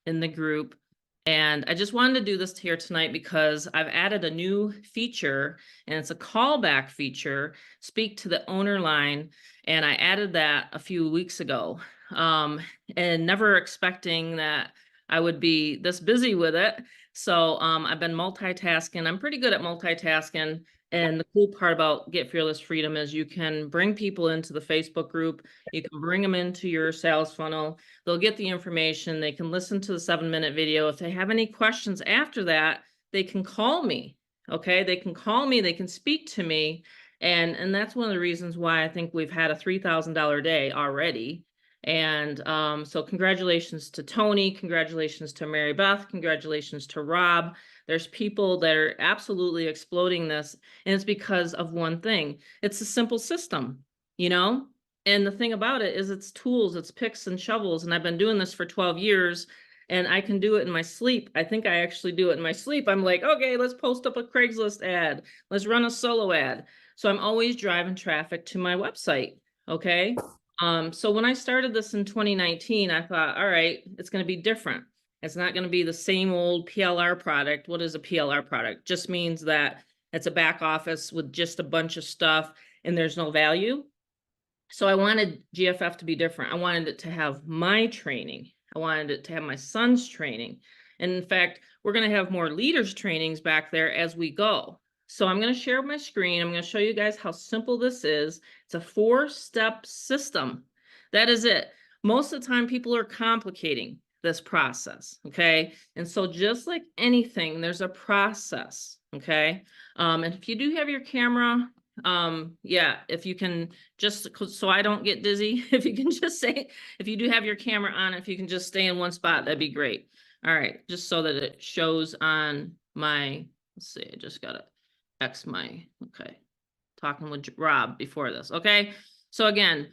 in the group. And I just wanted to do this here tonight because I've added a new feature, and it's a callback feature, speak to the owner line. And I added that a few weeks ago, and never expecting that I would be this busy with it. So I've been multitasking. I'm pretty good at multitasking. And the cool part about Get Fearless Freedom is you can bring people into the Facebook group. You can bring them into your sales funnel. They'll get the information. They can listen to the 7-minute video. If they have any questions after that, they can call me. Okay, they can call me. They can speak to me. And that's one of the reasons why I think we've had a $3,000 day already. And so congratulations to Tony, congratulations to Mary Beth, congratulations to Rob. There's people that are absolutely exploding this, and it's because of one thing. It's a simple system, you know? And the thing about it is it's tools, it's picks and shovels, and I've been doing this for 12 years, and I can do it in my sleep. I think I actually do it in my sleep. I'm like, okay, let's post up a Craigslist ad. Let's run a solo ad. So I'm always driving traffic to my website, okay? So when I started this in 2019, I thought, all right, it's going to be different. It's not going to be the same old PLR product. What is a PLR product? Just means that it's a back office with just a bunch of stuff and there's no value. So I wanted GFF to be different. I wanted it to have my training. I wanted it to have my son's training. And in fact, we're going to have more leaders trainings back there as we go. So I'm going to share my screen. I'm going to show you guys how simple this is. It's a 4-step system. That is it. Most of the time, people are complicating this process, okay? And so just like anything, there's a process, okay? And if you do have your camera, yeah, if you can just, so I don't get dizzy, if you can just say, if you do have your camera on, if you can just stay in one spot, that'd be great. All right, just so that it shows on my, let's see, I just got to X my, okay, talking with Rob before this, okay? So again,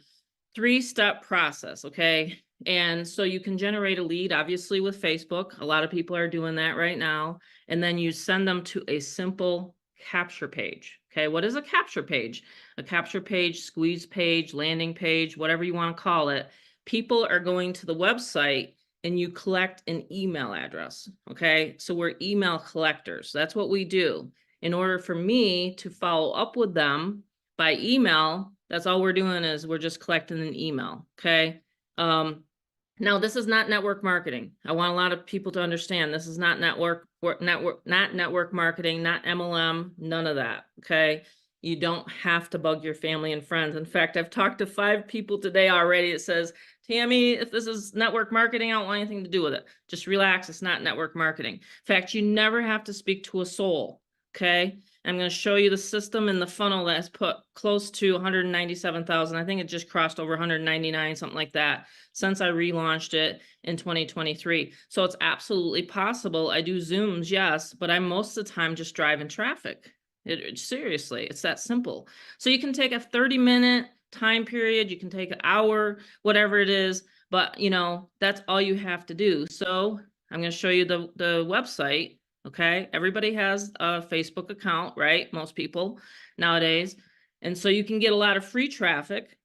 3-step process, okay? And so you can generate a lead, obviously, with Facebook. A lot of people are doing that right now. And then you send them to a simple capture page, okay? What is a capture page? A capture page, squeeze page, landing page, whatever you want to call it. People are going to the website and you collect an email address, okay? So we're email collectors. That's what we do. In order for me to follow up with them by email, that's all we're doing is we're just collecting an email, okay? Now, this is not network marketing. I want a lot of people to understand this is not network marketing, not MLM, none of that, okay? You don't have to bug your family and friends. In fact, I've talked to 5 people today already. It says, Tammy, if this is network marketing, I don't want anything to do with it. Just relax, it's not network marketing. In fact, you never have to speak to a soul, okay? I'm going to show you the system and the funnel that's put close to 197,000. I think it just crossed over 199, something like that, since I relaunched it in 2023. So it's absolutely possible. I do Zooms, yes, but I'm most of the time just driving traffic. Seriously, it's that simple. So you can take a 30-minute time period, you can take an hour, whatever it is, but you know, that's all you have to do. So I'm going to show you the website. Okay, everybody has a Facebook account, right? Most people nowadays. And so you can get a lot of free traffic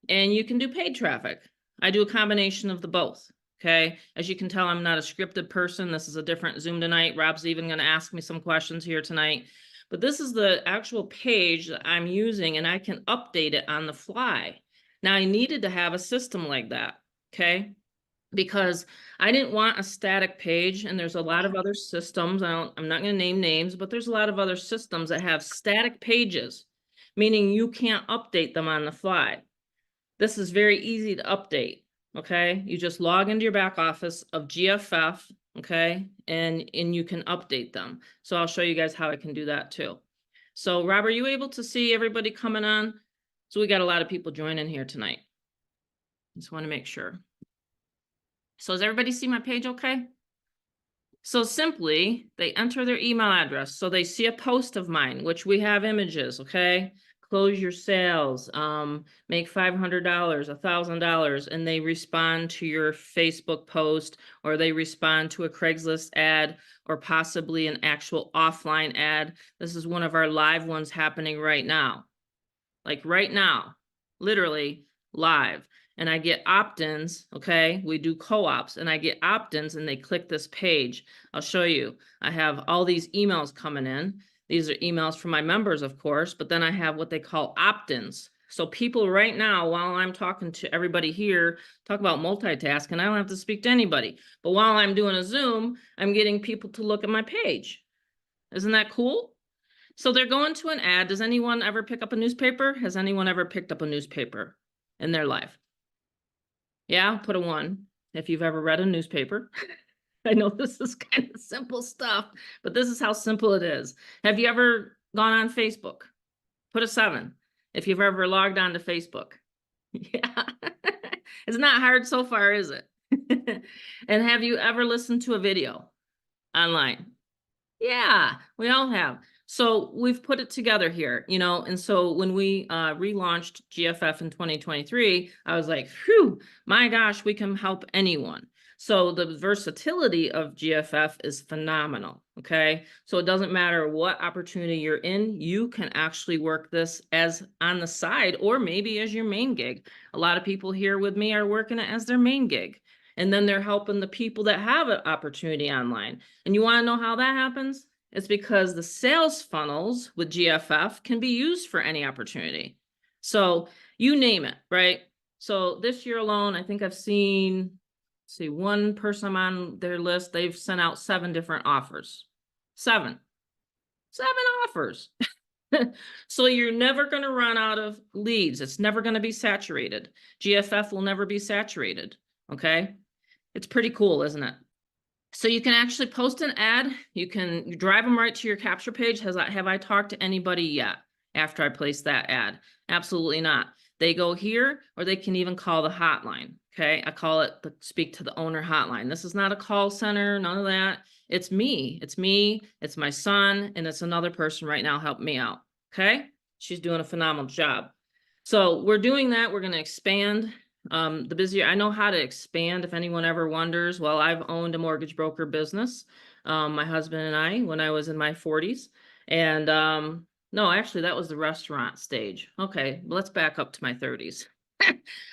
and you can do paid traffic. I do a combination of the both. Okay, as you can tell, I'm not a scripted person. This is a different Zoom tonight. Rob's even going to ask me some questions here tonight. But this is the actual page that I'm using and I can update it on the fly. Now, I needed to have a system like that, okay? Because I didn't want a static page, and there's a lot of other systems. I'm not going to name names, but there's a lot of other systems that have static pages, meaning you can't update them on the fly. This is very easy to update, okay? You just log into your back office of GFF, okay? And you can update them. So I'll show you guys how I can do that too. So Rob, are you able to see everybody coming on? So we got a lot of people joining here tonight. Just want to make sure. So does everybody see my page okay? So simply, they enter their email address. So they see a post of mine, which we have images, okay? Close your sales, make $500, $1,000, and they respond to your Facebook post, or they respond to a Craigslist ad, or possibly an actual offline ad. This is one of our live ones happening right now. Like right now, literally live. and I get opt-ins, okay? We do co-ops and I get opt-ins and they click this page. I'll show you. I have all these emails coming in. These are emails from my members, of course, but then I have what they call opt-ins. So people right now, while I'm talking to everybody here, talk about multitasking, I don't have to speak to anybody. But while I'm doing a Zoom, I'm getting people to look at my page. Isn't that cool? So they're going to an ad. Does anyone ever pick up a newspaper? Has anyone ever picked up a newspaper in their life? Yeah, put a 1 if you've ever read a newspaper. I know this is kind of simple stuff, but this is how simple it is. Have you ever gone on Facebook? Put a 7 if you've ever logged on to Facebook. Yeah, it's not hard so far, is it? And have you ever listened to a video online? Yeah, we all have. So we've put it together here, you know, and so when we relaunched GFF in 2023, I was like, phew, my gosh, we can help anyone. So the versatility of GFF is phenomenal, okay? So it doesn't matter what opportunity you're in, you can actually work this as on the side or maybe as your main gig. A lot of people here with me are working it as their main gig. And then they're helping the people that have an opportunity online. And you want to know how that happens? It's because the sales funnels with GFF can be used for any opportunity. So you name it, right? So this year alone, I think I've seen, see, one person on their list, they've sent out 7 different offers. 7 offers. So you're never going to run out of leads. It's never going to be saturated. GFF will never be saturated. Okay. It's pretty cool, isn't it? So you can actually post an ad. You can drive them right to your capture page. Have I talked to anybody yet after I place that ad? Absolutely not. They go here, or they can even call the hotline. Okay. I call it the speak to the owner hotline. This is not a call center, none of that. It's me. It's me. It's my son. And it's another person right now helping me out. Okay. She's doing a phenomenal job. So we're doing that. We're going to expand. The busier, I know how to expand if anyone ever wonders. Well, I've owned a mortgage broker business, my husband and I, when I was in my 40s. And no, actually, that was the restaurant stage. Okay, let's back up to my 30s.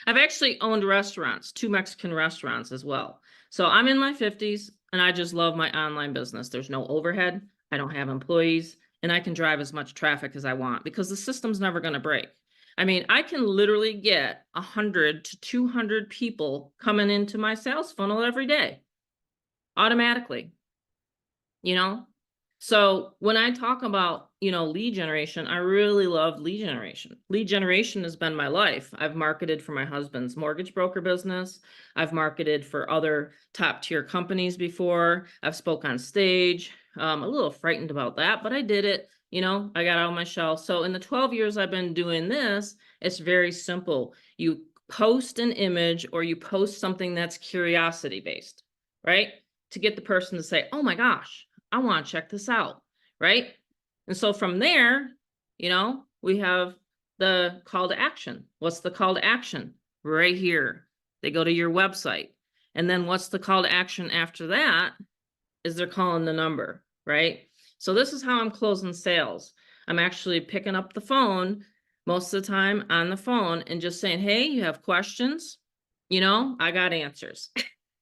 I've actually owned restaurants, 2 Mexican restaurants as well. So I'm in my 50s and I just love my online business. There's no overhead. I don't have employees and I can drive as much traffic as I want because the system's never going to break. I mean, I can literally get 100 to 200 people coming into my sales funnel every day, automatically, you know? So when I talk about, you know, lead generation, I really love lead generation. Lead generation has been my life. I've marketed for my husband's mortgage broker business. I've marketed for other top tier companies before. I've spoke on stage. A little frightened about that, but I did it. You know, I got out of my shell. So in the 12 years I've been doing this, it's very simple. You post an image or you post something that's curiosity based, right? To get the person to say, oh my gosh, I want to check this out, right? And so from there, you know, we have the call to action. What's the call to action? Right here. They go to your website. And then what's the call to action after that is they're calling the number, right? So this is how I'm closing sales. I'm actually picking up the phone most of the time on the phone and just saying, hey, you have questions? You know, I got answers.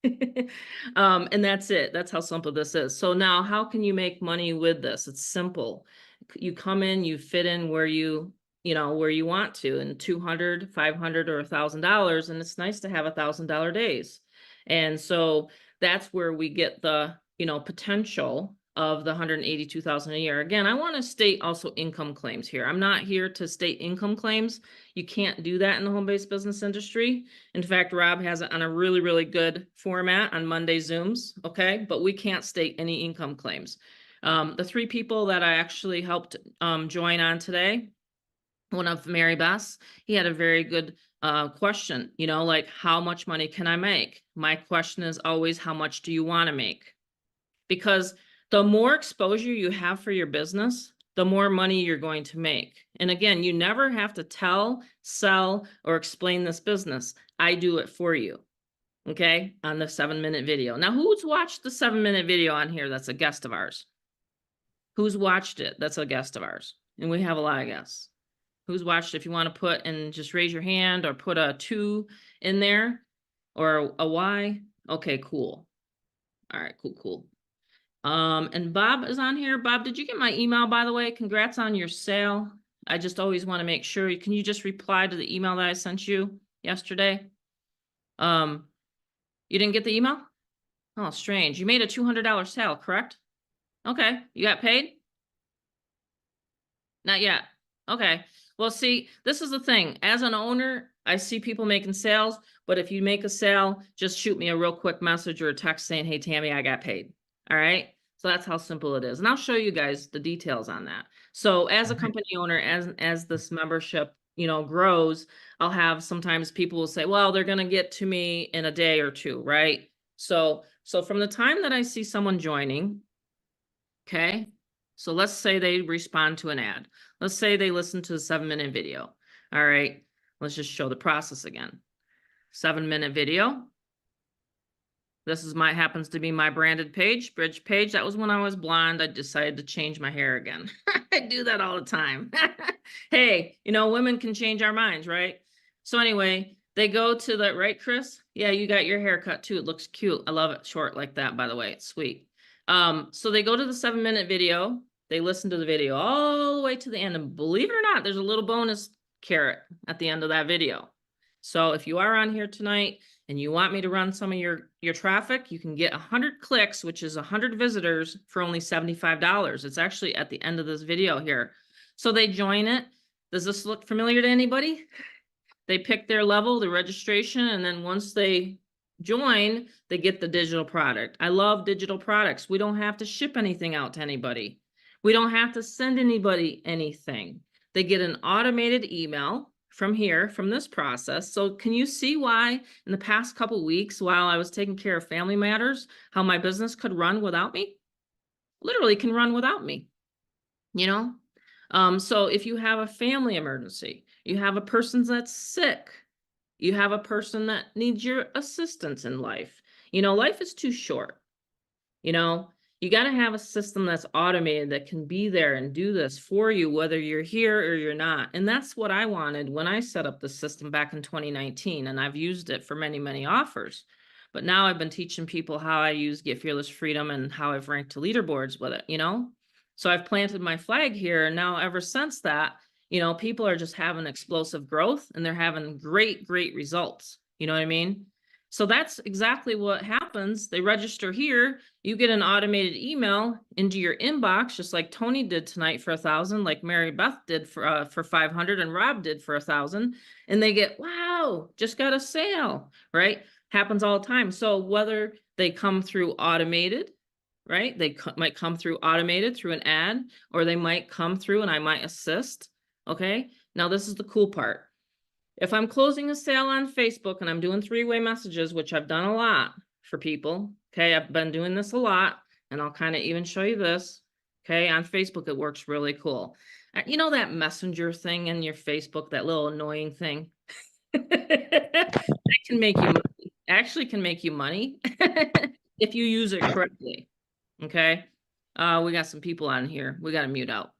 And that's it. That's how simple this is. So now how can you make money with this? It's simple. You come in, you fit in where you know, where you want to, and $200, $500, or $1,000. And it's nice to have $1,000 days. And so that's where we get the, you know, potential of the 182,000 a year. Again, I want to state also income claims here. I'm not here to state income claims. You can't do that in the home-based business industry. In fact, Rob has it on a really, really good format on Monday Zooms, okay? But we can't state any income claims. The 3 people that I actually helped join on today, one of Mary Beth's, he had a very good question, you know, like, how much money can I make? My question is always, how much do you want to make? Because the more exposure you have for your business, the more money you're going to make. And again, you never have to tell, sell, or explain this business. I do it for you, okay, on the 7-minute video. Now, who's watched the 7-minute video on here that's a guest of ours? Who's watched it that's a guest of ours? And we have a lot of guests. Who's watched? If you want to put and just raise your hand or put a 2 in there or a Y. Okay, cool. All right, cool. And Bob is on here. Bob, did you get my email, by the way? Congrats on your sale. I just always want to make sure. Can you just reply to the email that I sent you yesterday? You didn't get the email? Oh, strange. You made a $200 sale, correct? Okay. You got paid? Not yet. Okay. Well, see, this is the thing. As an owner, I see people making sales, but if you make a sale, just shoot me a real quick message or a text saying, hey, Tammy, I got paid. All right. So that's how simple it is. And I'll show you guys the details on that. So as a company owner, as this membership, grows, I'll have sometimes people will say, well, they're going to get to me in a day or two. Right. So from the time that I see someone joining, okay, so let's say they respond to an ad. Let's say they listen to a 7-minute video. All right, let's just show the process again. 7-minute video. This is happens to be my branded page, bridge page. That was when I was blonde. I decided to change my hair again. I do that all the time. Hey, women can change our minds, right? So anyway, they go to that, right, Chris? Yeah, you got your hair cut too. It looks cute. I love it short like that, by the way. It's sweet. So they go to the 7-minute video. They listen to the video all the way to the end. And believe it or not, there's a little bonus carrot at the end of that video. So if you are on here tonight and you want me to run some of your traffic, you can get 100 clicks, which is 100 visitors for only $75. It's actually at the end of this video here. So they join it. Does this look familiar to anybody? They pick their level, the registration, and then once they join, they get the digital product. I love digital products. We don't have to ship anything out to anybody. We don't have to send anybody anything. They get an automated email from here, from this process. So can you see why in the past couple of weeks, while I was taking care of family matters, how my business could run without me? Literally can run without me, So if you have a family emergency, you have a person that's sick, you have a person that needs your assistance in life. Life is too short. You got to have a system that's automated that can be there and do this for you, whether you're here or you're not. And that's what I wanted when I set up the system back in 2019. And I've used it for many, many offers. But now I've been teaching people how I use Get Fearless Freedom and how I've ranked to leaderboards with it, So I've planted my flag here. And now ever since that, people are just having explosive growth and they're having great, great results. You know what I mean? So that's exactly what happens. They register here. You get an automated email into your inbox, just like Tony did tonight for 1,000, like Mary Beth did for 500, and Rob did for 1,000. And they get, wow, just got a sale, right? Happens all the time. So whether they come through automated, right? They might come through automated through an ad, or they might come through and I might assist. Okay. Now this is the cool part. If I'm closing a sale on Facebook and I'm doing 3-way messages, which I've done a lot for people, okay, I've been doing this a lot, and I'll kind of even show you this, okay, on Facebook, it works really cool. That messenger thing in your Facebook, that little annoying thing, that can make you money, actually can make you money if you use it correctly, okay? We got some people on here. We got to mute out.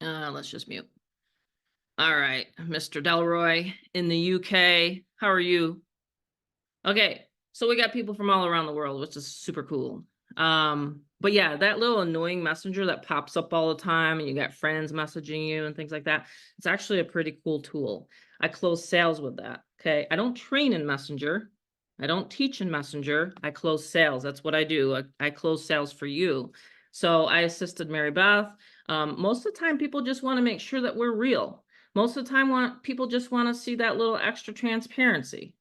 Let's just mute. All right, Mr. Delroy in the UK. How are you? Okay, so we got people from all around the world, which is super cool. But yeah, that little annoying messenger that pops up all the time and you got friends messaging you and things like that, it's actually a pretty cool tool. I close sales with that, okay? I don't train in Messenger. I don't teach in Messenger. I close sales. That's what I do. I close sales for you. So I assisted Mary Beth. Most of the time, people just want to make sure that we're real. Most of the time, people just want to see that little extra transparency,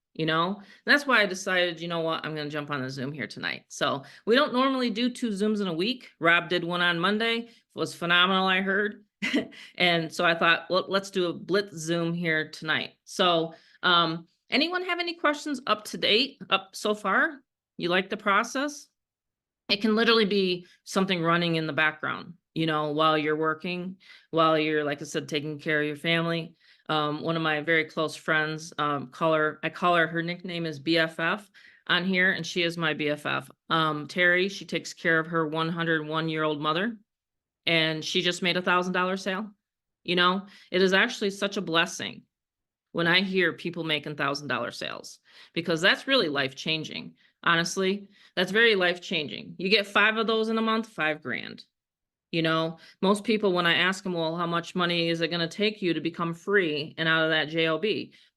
That's why I decided, you know what, I'm going to jump on the Zoom here tonight. So we don't normally do 2 Zooms in a week. Rob did one on Monday. It was phenomenal, I heard. And so I thought, well, let's do a Blitz Zoom here tonight. So anyone have any questions up to date, up so far? You like the process? It can literally be something running in the background, while you're working, while you're, like I said, taking care of your family. One of my very close friends, I call her, her nickname is BFF on here, and she is my BFF. Terry, she takes care of her 101-year-old mother, and she just made $1,000 sale. You know, it is actually such a blessing when I hear people making $1,000 sales, because that's really life-changing. Honestly, that's very life-changing. You get 5 of those in a month, 5 grand. You know, most people, when I ask them, well, how much money is it going to take you to become free and out of that job?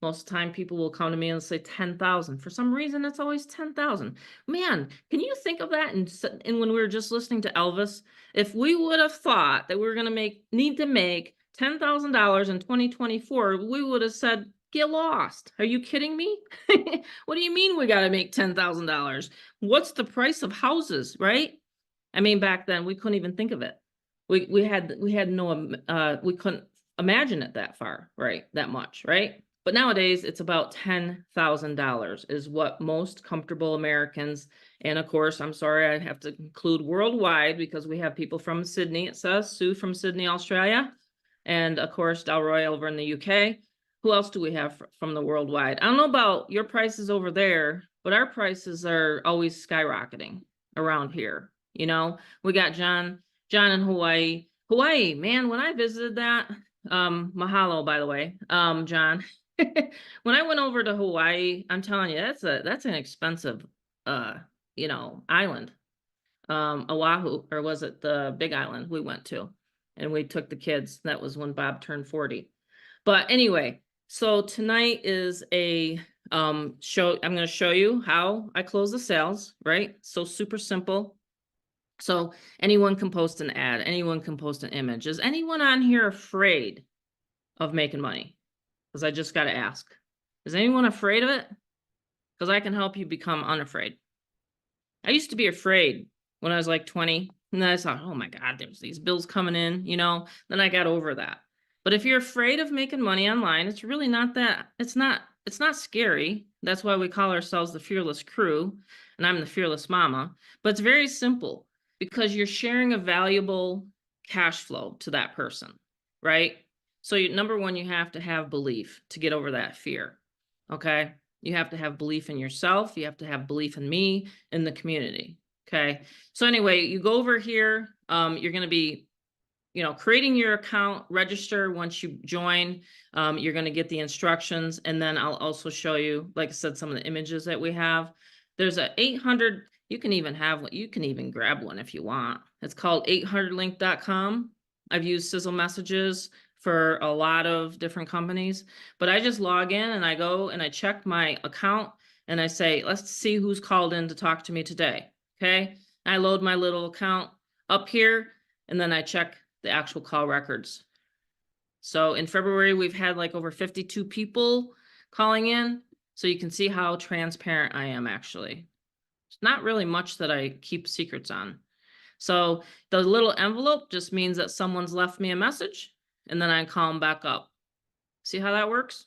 Most of the time people will come to me and say 10,000. For some reason, it's always 10,000. Man, can you think of that? And when we were just listening to Elvis, if we would have thought that we were going to need to make $10,000 in 2024, we would have said, get lost. Are you kidding me? What do you mean we got to make $10,000? What's the price of houses, right? I mean, back then we couldn't even think of it. We had no, we couldn't imagine it that far, right? That much, right? But nowadays it's about $10,000 is what most comfortable Americans, and of course, I'm sorry, I have to include worldwide because we have people from Sydney. It says Sue from Sydney, Australia, and of course, Delroy over in the UK. Who else do we have from the worldwide? I don't know about your prices over there, but our prices are always skyrocketing around here. You know, we got John in Hawaii. Hawaii, man, when I visited that, mahalo, by the way, John. When I went over to Hawaii, I'm telling you, that's an expensive you know, island. Oahu, or was it the big island we went to? And we took the kids. That was when Bob turned 40. But anyway, so tonight is a show. I'm going to show you how I close the sales, right? So super simple. So anyone can post an ad, anyone can post an image. Is anyone on here afraid of making money? Because I just got to ask. Is anyone afraid of it? Because I can help you become unafraid. I used to be afraid when I was like 20. And then I thought, oh my God, there's these bills coming in, you know. Then I got over that. But if you're afraid of making money online, it's really not that. It's not scary. That's why we call ourselves the Fearless Crew. And I'm the Fearless Mama. But it's very simple, because you're sharing a valuable cash flow to that person, right? So number one, you have to have belief to get over that fear, okay? You have to have belief in yourself. You have to have belief in me, in the community, okay? So anyway, you go over here. You're going to be, you know, creating your account, register. Once you join, you're going to get the instructions. And then I'll also show you, like I said, some of the images that we have. There's a 800, you can even grab one if you want. It's called 800link.com. I've used Sizzle Messages for a lot of different companies, but I just log in and I go and I check my account and I say, let's see who's called in to talk to me today. Okay. I load my little account up here and then I check the actual call records. So in February, we've had like over 52 people calling in. So you can see how transparent I am actually. It's not really much that I keep secrets on. So the little envelope just means that someone's left me a message and then I call them back up. See how that works?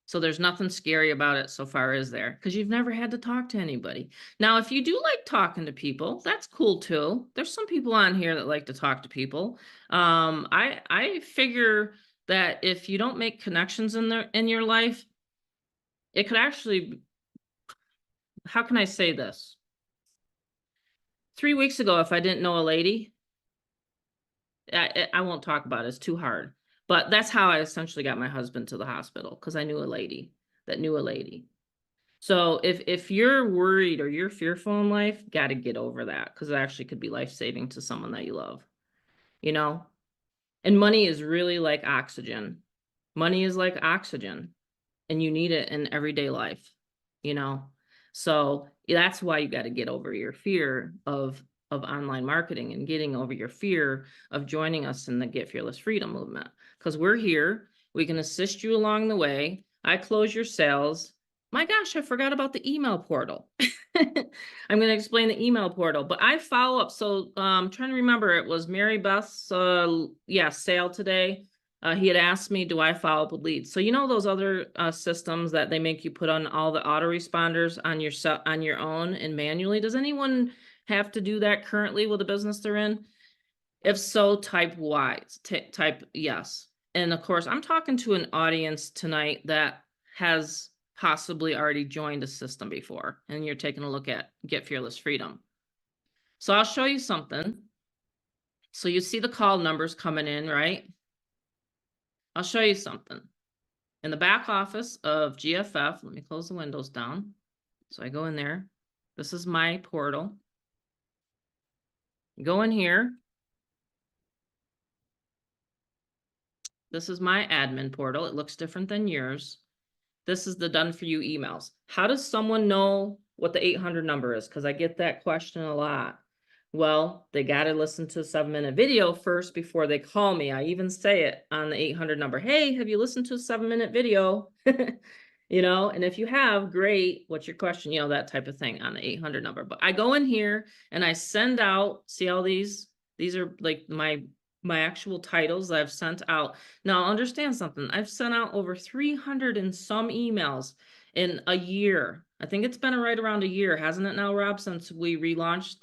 So there's nothing scary about it so far, is there? Because you've never had to talk to anybody. Now, if you do like talking to people, that's cool too. There's some people on here that like to talk to people. I figure that if you don't make connections in your life, it could actually, how can I say this? 3 weeks ago, if I didn't know a lady, I won't talk about it. It's too hard. But that's how I essentially got my husband to the hospital, because I knew a lady that knew a lady. So if you're worried or you're fearful in life, got to get over that, because it actually could be life-saving to someone that you love, you know? And money is really like oxygen. Money is like oxygen, and you need it in everyday life, you know? So that's why you got to get over your fear of online marketing and getting over your fear of joining us in the Get Fearless Freedom movement. Because we're here, we can assist you along the way. I close your sales. My gosh, I forgot about the email portal. I'm going to explain the email portal, but I follow up. So I'm trying to remember, it was Mary Beth's sale today. He had asked me, do I follow up with leads? So you know those other systems that they make you put on all the autoresponders on your own and manually? Does anyone have to do that currently with the business they're in? If so, type Y, type yes. And of course, I'm talking to an audience tonight that has possibly already joined a system before, and you're taking a look at Get Fearless Freedom. So I'll show you something. So you see the call numbers coming in, right? I'll show you something. In the back office of GFF, let me close the windows down. So I go in there. This is my portal. Go in here. This is my admin portal. It looks different than yours. This is the done for you emails. How does someone know what the 800 number is? Because I get that question a lot. Well, they got to listen to a 7-minute video first before they call me. I even say it on the 800 number. Hey, have you listened to a 7-minute video? You know, and if you have, great. What's your question? You know, that type of thing on the 800 number. But I go in here and I send out, see all these? These are like my actual titles that I've sent out. Now, understand something. I've sent out over 300 and some emails in a year. I think it's been right around a year, hasn't it now, Rob, since we relaunched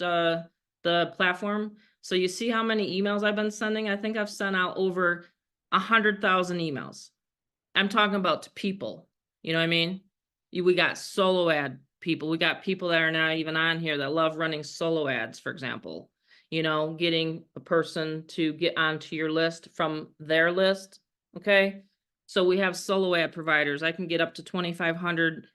the platform? So you see how many emails I've been sending? I think I've sent out over 100,000 emails. I'm talking about to people. You know what I mean? We got solo ad people. We got people that are not even on here that love running solo ads, for example. You know, getting a person to get onto your list from their list. Okay. So we have solo ad providers. I can get up to 2,500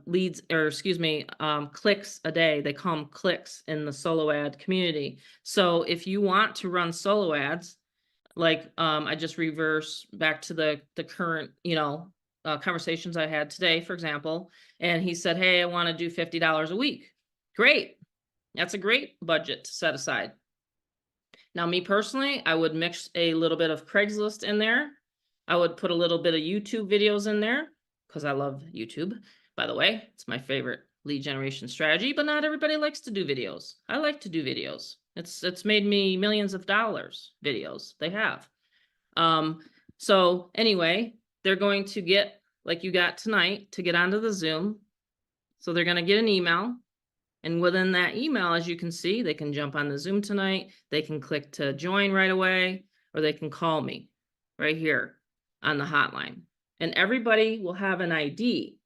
leads, or excuse me, clicks a day. They call them clicks in the solo ad community. So if you want to run solo ads, like I just reverse back to the current, you know, conversations I had today, for example, and he said, hey, I want to do $50 a week. Great. That's a great budget to set aside. Now, me personally, I would mix a little bit of Craigslist in there. I would put a little bit of YouTube videos in there because I love YouTube. By the way, it's my favorite lead generation strategy, but not everybody likes to do videos. I like to do videos. It's made me millions of dollars videos. They have. So anyway, they're going to get, like you got tonight, to get onto the Zoom. So they're going to get an email. And within that email, as you can see, they can jump on the Zoom tonight. They can click to join right away, or they can call me right here on the hotline. And everybody will have an ID.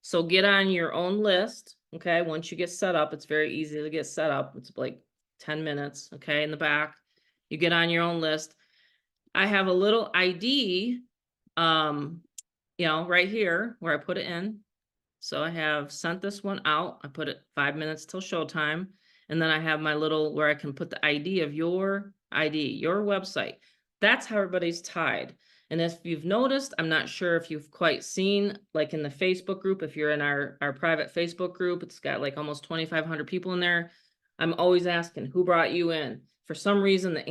So get on your own list. Okay. Once you get set up, it's very easy to get set up. It's like 10 minutes. Okay. In the back, you get on your own list. I have a little ID, you know, right here where I put it in. So I have sent this one out. I put it 5 minutes till showtime. And then I have my little where I can put the ID of your ID, your website. That's how everybody's tied. And if you've noticed, I'm not sure if you've quite seen, like in the Facebook group, if you're in our private Facebook group, it's got like almost 2,500 people in there. I'm always asking, who brought you in? For some reason, the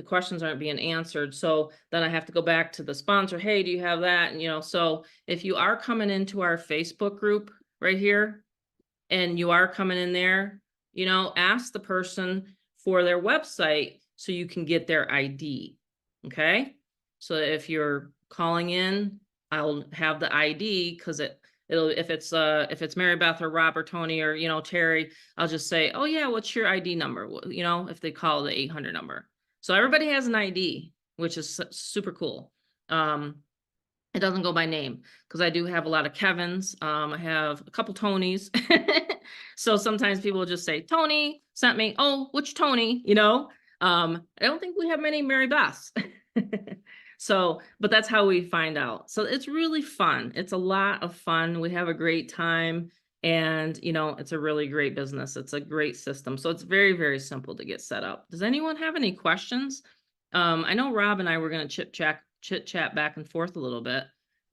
questions aren't being answered. So then I have to go back to the sponsor. Hey, do you have that? And, you know, so if you are coming into our Facebook group right here, and you are coming in there, you know, ask the person for their website so you can get their ID. Okay. So if you're calling in, I'll have the ID because if it's Mary Beth or Rob or Tony or, you know, Terry, I'll just say, oh yeah, what's your ID number? You know, if they call the 800 number. So everybody has an ID, which is super cool. It doesn't go by name because I do have a lot of Kevins. I have a couple Tonys. So sometimes people will just say, Tony sent me, oh, which Tony, you know? I don't think we have many Mary Beths. So, but that's how we find out. So it's really fun. It's a lot of fun. We have a great time and, you know, it's a really great business. It's a great system. So it's very, very simple to get set up. Does anyone have any questions? I know Rob and I were going to chit chat back and forth a little bit.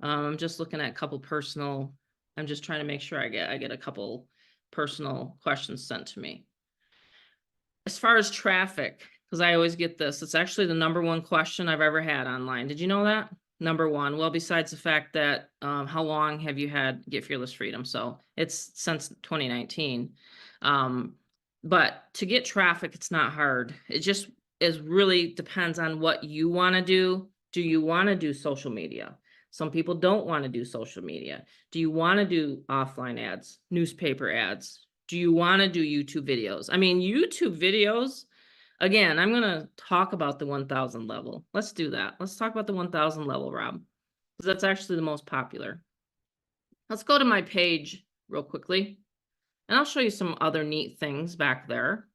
I'm just looking at a couple personal, I'm just trying to make sure I get a couple personal questions sent to me. As far as traffic, because I always get this, it's actually the #1 question I've ever had online. Did you know that? #1. Well, besides the fact that how long have you had Get Fearless Freedom? So it's since 2019. But to get traffic, it's not hard. It just really depends on what you want to do. Do you want to do social media? Some people don't want to do social media. Do you want to do offline ads, newspaper ads? Do you want to do YouTube videos? I mean, YouTube videos, again, I'm going to talk about the 1,000 level. Let's do that. Let's talk about the 1,000 level, Rob, because that's actually the most popular. Let's go to my page real quickly, and I'll show you some other neat things back there.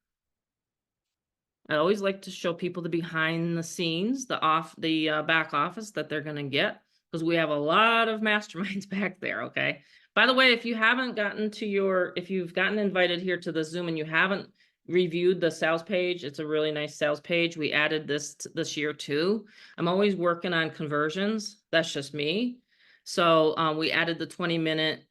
I always like to show people the behind the scenes, the back office that they're going to get, because we have a lot of masterminds back there. Okay. By the way, if you've gotten invited here to the Zoom and you haven't reviewed the sales page, it's a really nice sales page. We added this year too. I'm always working on conversions. That's just me. So we added the 20-minute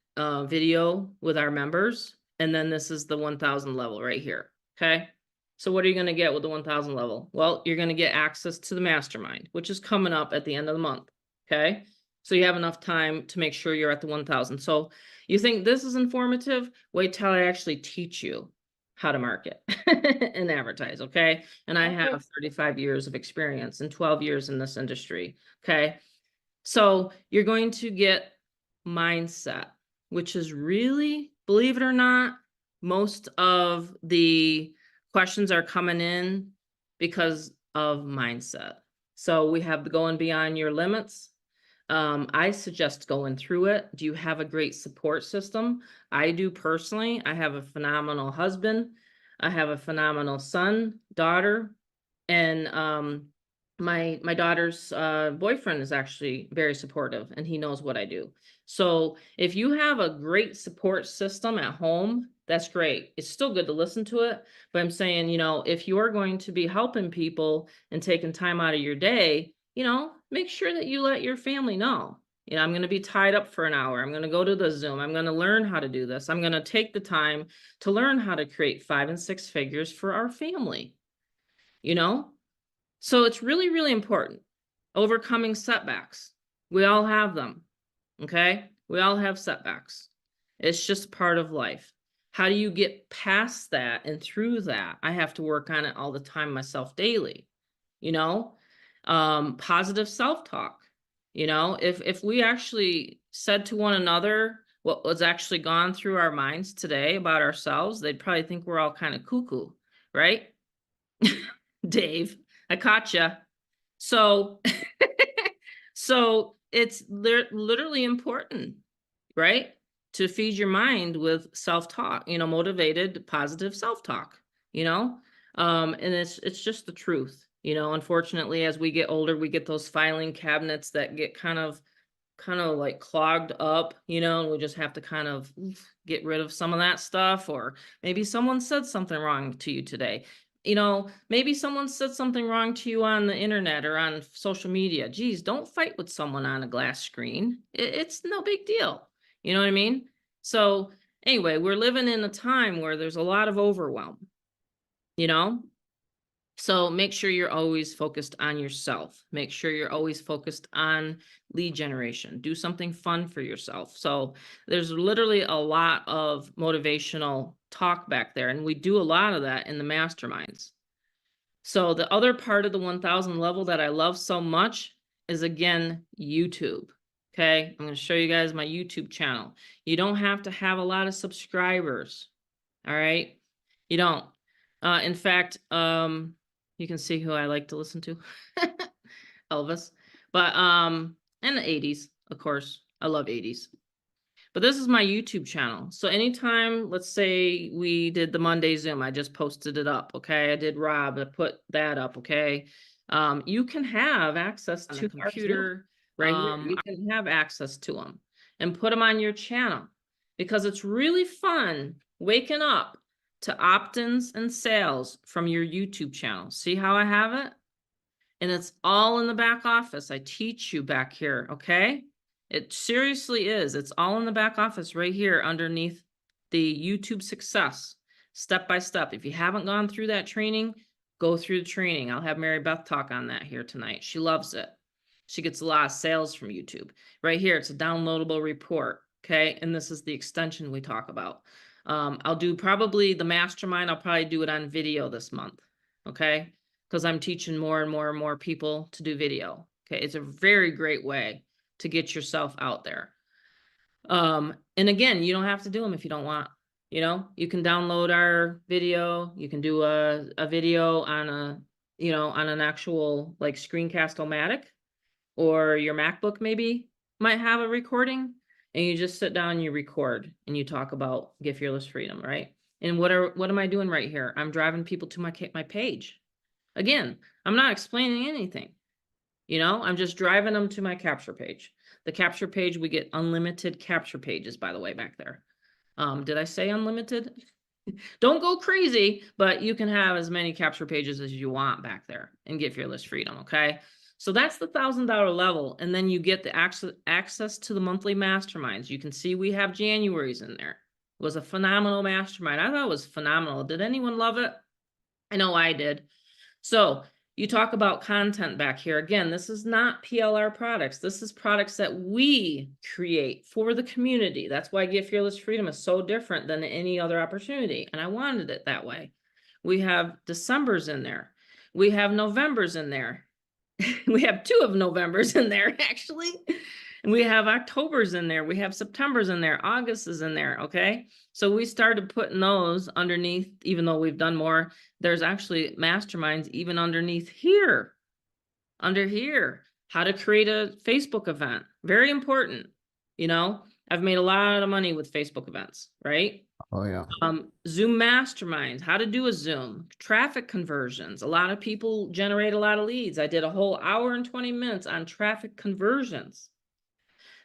video with our members. And then this is the 1,000 level right here. Okay. So what are you going to get with the 1,000 level? Well, you're going to get access to the mastermind, which is coming up at the end of the month. Okay. So you have enough time to make sure you're at the 1,000. So you think this is informative? Wait till I actually teach you how to market and advertise. Okay. And I have 35 years of experience and 12 years in this industry. Okay. So you're going to get mindset, which is really, believe it or not, most of the questions are coming in because of mindset. So we have the going beyond your limits. I suggest going through it. Do you have a great support system? I do personally. I have a phenomenal husband. I have a phenomenal son, daughter, and my daughter's boyfriend is actually very supportive, and he knows what I do. So if you have a great support system at home, that's great. It's still good to listen to it, but I'm saying, if you're going to be helping people and taking time out of your day, make sure that you let your family know. I'm going to be tied up for an hour. I'm going to go to the Zoom. I'm going to learn how to do this. I'm going to take the time to learn how to create 5 and 6 figures for our family. So it's really, really important. Overcoming setbacks. We all have them. Okay. We all have setbacks. It's just part of life. How do you get past that and through that? I have to work on it all the time myself daily. Positive self-talk. If we actually said to one another what was actually gone through our minds today about ourselves, they'd probably think we're all kind of cuckoo, right? Dave, I caught you. So, so it's literally important, right? To feed your mind with self-talk, motivated, positive self-talk, and it's just the truth. Unfortunately, as we get older, we get those filing cabinets that get kind of like clogged up, and we just have to kind of get rid of some of that stuff. Or maybe someone said something wrong to you today. Maybe someone said something wrong to you on the internet or on social media. Geez, don't fight with someone on a glass screen. It's no big deal. You know what I mean? So anyway, we're living in a time where there's a lot of overwhelm, So make sure you're always focused on yourself. Make sure you're always focused on lead generation. Do something fun for yourself. So there's literally a lot of motivational talk back there, and we do a lot of that in the masterminds. So the other part of the 1,000 level that I love so much is, again, YouTube. Okay, I'm going to show you guys my YouTube channel. You don't have to have a lot of subscribers. All right, you don't. In fact, you can see who I like to listen to, Elvis. But and the 80s, of course. I love 80s. But this is my YouTube channel. So anytime, let's say we did the Monday Zoom, I just posted it up. Okay, I did Rob, I put that up. Okay, you can have access to a computer, right here. You can have access to them and put them on your channel, because it's really fun waking up to opt-ins and sales from your YouTube channel. See how I have it? And it's all in the back office. I teach you back here, okay? It seriously is. It's all in the back office right here underneath the YouTube success, step by step. If you haven't gone through that training, go through the training. I'll have Mary Beth talk on that here tonight. She loves it. She gets a lot of sales from YouTube. Right here, it's a downloadable report, okay? And this is the extension we talk about. I'll do probably the mastermind. I'll probably do it on video this month, okay? Because I'm teaching more and more and more people to do video. Okay, it's a very great way to get yourself out there. And again, you don't have to do them if you don't want. You can download our video. You can do a video on on an actual like Screencast-O-Matic, or your MacBook maybe might have a recording, and you just sit down and you record and you talk about Get Fearless Freedom, right? And what am I doing right here? I'm driving people to my page. Again, I'm not explaining anything. You know, I'm just driving them to my capture page. The capture page, we get unlimited capture pages, by the way, back there. Did I say unlimited? Don't go crazy, but you can have as many capture pages as you want back there and get fearless freedom. Okay. So that's the $1,000 level. And then you get the access to the monthly masterminds. You can see we have January's in there. It was a phenomenal mastermind. I thought it was phenomenal. Did anyone love it? I know I did. So you talk about content back here. Again, this is not PLR products. This is products that we create for the community. That's why Get Fearless Freedom is so different than any other opportunity. And I wanted it that way. We have December's in there. We have November's in there. We have 2 of November's in there, actually. And we have October's in there. We have September's in there. August is in there. Okay. So we started putting those underneath, even though we've done more. There's actually masterminds even underneath here. Under here, how to create a Facebook event. Very important. You know, I've made a lot of money with Facebook events, right? Oh yeah. Zoom masterminds, how to do a Zoom, traffic conversions. A lot of people generate a lot of leads. I did a whole hour and 20 minutes on traffic conversions.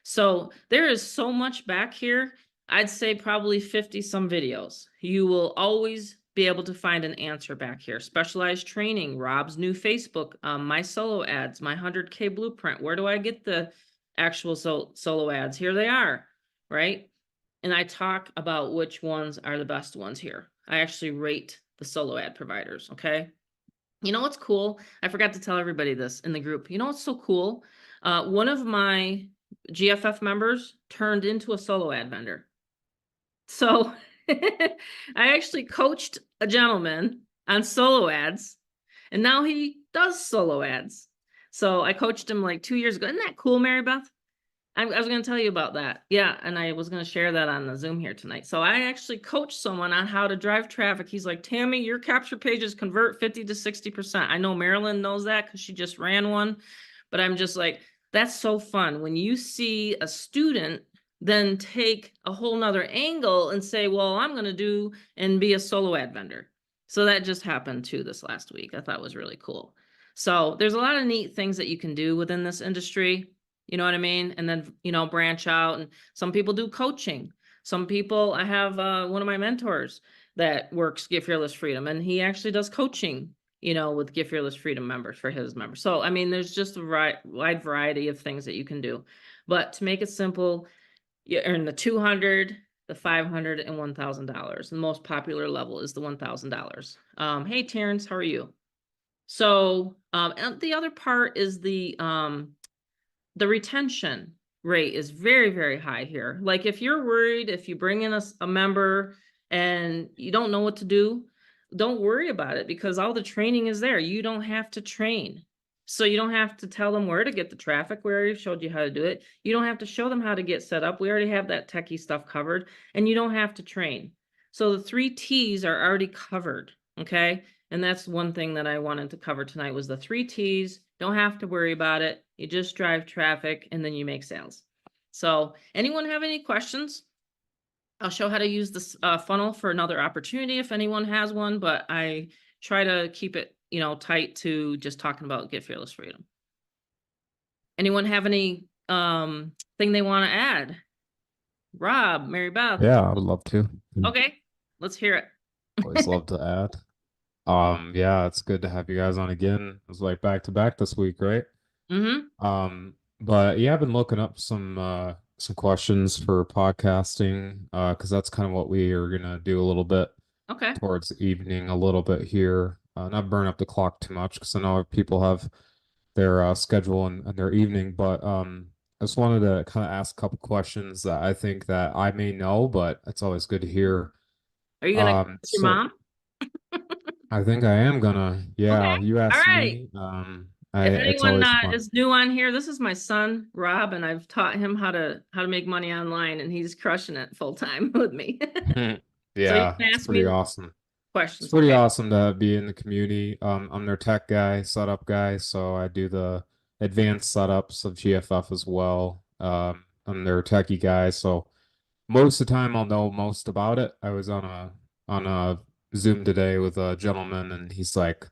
So there is so much back here. I'd say probably 50 some videos. You will always be able to find an answer back here. Specialized training, Rob's new Facebook, my solo ads, my 100K blueprint. Where do I get the actual solo ads? Here they are, right? And I talk about which ones are the best ones here. I actually rate the solo ad providers, okay? You know what's cool? I forgot to tell everybody this in the group. You know what's so cool? One of my GFF members turned into a solo ad vendor. So I actually coached a gentleman on solo ads, and now he does solo ads. So I coached him like 2 years ago. Isn't that cool, Mary Beth? I was going to tell you about that. Yeah. And I was going to share that on the Zoom here tonight. So I actually coached someone on how to drive traffic. He's like, Tammy, your capture pages convert 50 to 60%. I know Marilyn knows that because she just ran one, but I'm just like, that's so fun. When you see a student then take a whole nother angle and say, well, I'm going to do and be a solo ad vendor. So that just happened too this last week. I thought was really cool. So there's a lot of neat things that you can do within this industry. You know what I mean? And then, you know, branch out. And some people do coaching. Some people, I have one of my mentors that works Get Fearless Freedom, and he actually does coaching, you know, with Get Fearless Freedom members for his members. So, I mean, there's just a wide variety of things that you can do. But to make it simple, you earn the 200, the 500, and $1,000. The most popular level is the $1,000. Hey, Terrence, how are you? So, and the other part is the retention rate is very, very high here. Like if you're worried, if you bring in a member and you don't know what to do, don't worry about it because all the training is there. You don't have to train. So you don't have to tell them where to get the traffic. We already showed you how to do it. You don't have to show them how to get set up. We already have that techie stuff covered, and you don't have to train. So the 3 T's are already covered. Okay. And that's one thing that I wanted to cover tonight was the 3 T's. Don't have to worry about it. You just drive traffic and then you make sales. So anyone have any questions? I'll show how to use this funnel for another opportunity if anyone has one, but I try to keep it, you know, tight to just talking about Get Fearless Freedom. Anyone have any thing they want to add? Rob, Mary Beth? Yeah, I would love to. Okay, let's hear it. Always love to add. Yeah, it's good to have you guys on again. It was like back to back this week, right? But yeah, I've been looking up some questions for podcasting, because that's kind of what we are gonna do a little bit Okay. towards the evening, a little bit here. Not burn up the clock too much because I know people have their schedule and their evening, but I just wanted to kind of ask a couple questions that I think that I may know, but it's always good to hear. Are you gonna call your So mom? I think I am gonna, yeah, Okay. you All asked right. me. If It's anyone always fun. is new on here, this is my son, Rob, and I've taught him how to make money online, and he's crushing it full time with me. So you Yeah, can it's ask me pretty the awesome. It's questions, pretty okay? awesome to be in the community. I'm their tech guy, setup guy, so I do the advanced setups of GFF as well. I'm their techie guy, so most of the time I'll know most about it. I was on a Zoom today with a gentleman, and he's like,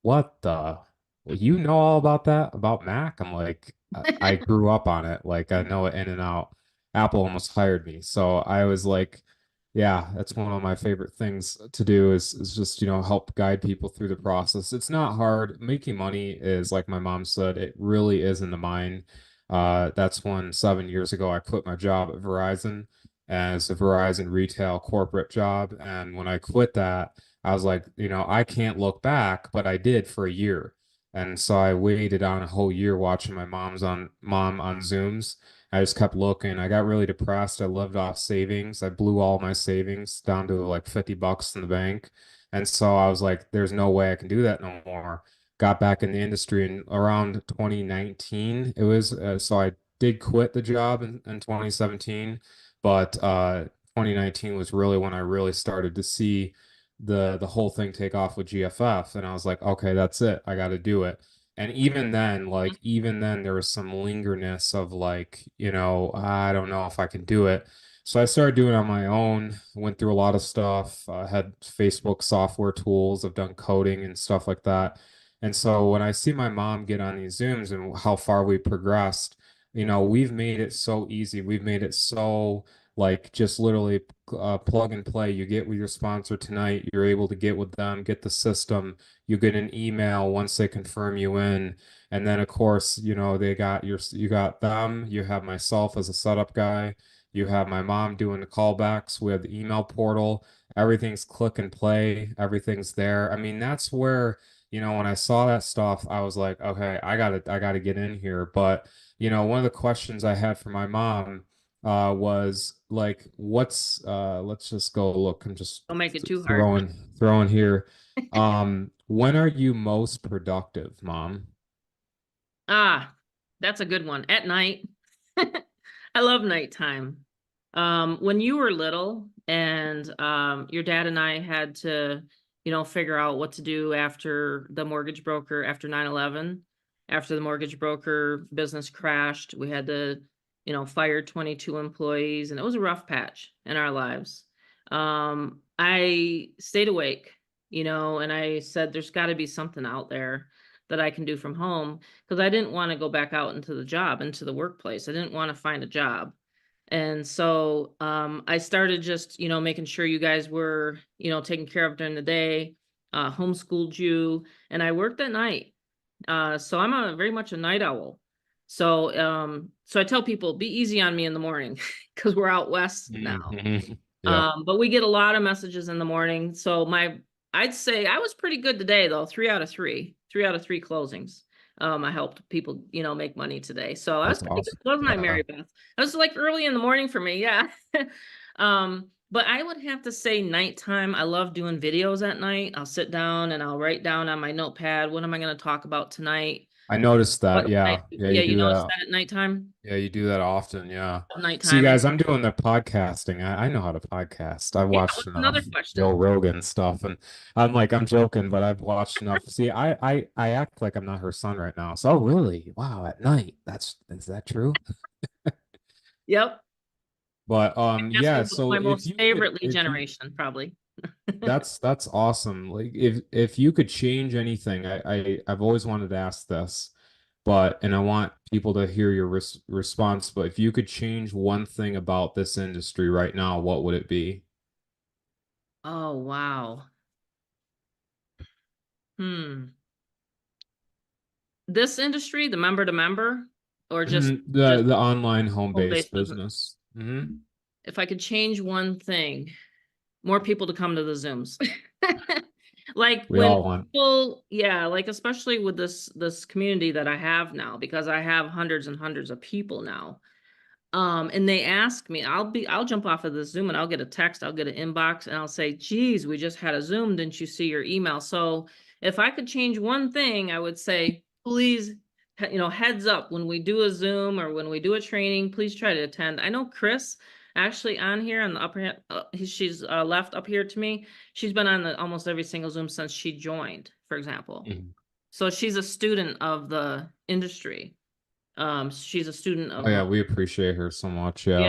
what the? Well, you know all about that about Mac? I'm like, I grew up on it. Like I know it in and out. Apple almost hired me. So I was like, yeah, that's one of my favorite things to do is just, help guide people through the process. It's not hard. Making money is like my mom said, it really is in the mind. That's when 7 years ago I quit my job at Verizon as a Verizon retail corporate job. And when I quit that, I was like, I can't look back, but I did for a year. And so I waited on a whole year watching my mom on Zooms. I just kept looking. I got really depressed. I lived off savings. I blew all my savings down to like $50 in the bank. And so I was like, there's no way I can do that no more. Got back in the industry in around 2019. It was so I did quit the job in 2017, but 2019 was really when I really started to see the whole thing take off with GFF, and I was like, okay, that's it. I got to do it. And even then, there was some lingerness of like, I don't know if I can do it. So I started doing it on my own, went through a lot of stuff, had Facebook software tools, I've done coding and stuff like that. And so when I see my mom get on these Zooms and how far we progressed, we've made it so easy. We've made it so like just literally plug and play. You get with your sponsor tonight, you're able to get with them, get the system, you get an email once they confirm you in. And then of course, you got them, you have myself as a setup guy, you have my mom doing the callbacks with the email portal. Everything's click and play, everything's there. I mean, that's where, when I saw that stuff, I was like, okay, I gotta get in here. But one of the questions I had for my mom was like, let's just go look. I'm just Don't make it too hard. throwing here. When are you most productive, Mom? Ah, that's a good one. At night. I love nighttime. When you were little and your dad and I had to, figure out what to do after the mortgage broker, after 9/11, after the mortgage broker business crashed, we had to, fire 22 employees, and it was a rough patch in our lives. I stayed awake, and I said, there's got to be something out there that I can do from home, because I didn't want to go back out into the workplace. I didn't want to find a job. And so I started just, making sure you guys were, taken care of during the day, homeschooled you, and I worked at night. So I'm very much a night owl. So I tell people, be easy on me in the morning because we're out west now. Mhm. Yep. But we get a lot of messages in the morning. So I'd say I was pretty good today though. 3 out of 3 closings. I helped people, make money today. So I was That's pretty good, awesome. wasn't I, Yeah. Mary Beth? It was like early in the morning for me. Yeah. But I would have to say nighttime. I love doing videos at night. I'll sit down and I'll write down on my notepad, what am I going to talk about tonight? I noticed What that. can I Yeah. do? Yeah, Yeah, you you do notice that. that at nighttime? Yeah, you do that often. Yeah. See, Nighttime. And guys, I'm doing the podcasting. I know how to podcast. I've yeah, watched what's enough another Joe question? Rogan stuff, and I'm joking, but I've watched enough. See, I act like I'm not her son right now. So, oh, really? Wow, at night. Is that true? Yep. But Asking yeah. what's So my if most you could, favorite lead if you generation, probably. that's awesome. Like if you could change anything, I've always wanted to ask this, but and I want people to hear your response. But if you could change one thing about this industry right now, what would it be? Oh, wow. Hmm. This industry, the member to member, or just Mhm. The online home-based home-based business? business. Hmm. If I could change one thing, more people to come to the Zooms. Like We when all want. people, yeah, like especially with this community that I have now, because I have hundreds and hundreds of people now. And they ask me, I'll jump off of the Zoom and I'll get a text, I'll get an inbox, and I'll say, geez, we just had a Zoom. Didn't you see your email? So if I could change one thing, I would say, please, heads up when we do a Zoom or when we do a training, please try to attend. I know Chris actually on here on the upper, she's left up here to me. She's been on almost every single Zoom since she joined, for example. Mhm. So she's a student of the industry. She's a student Oh of yeah, we appreciate her so much. yeah.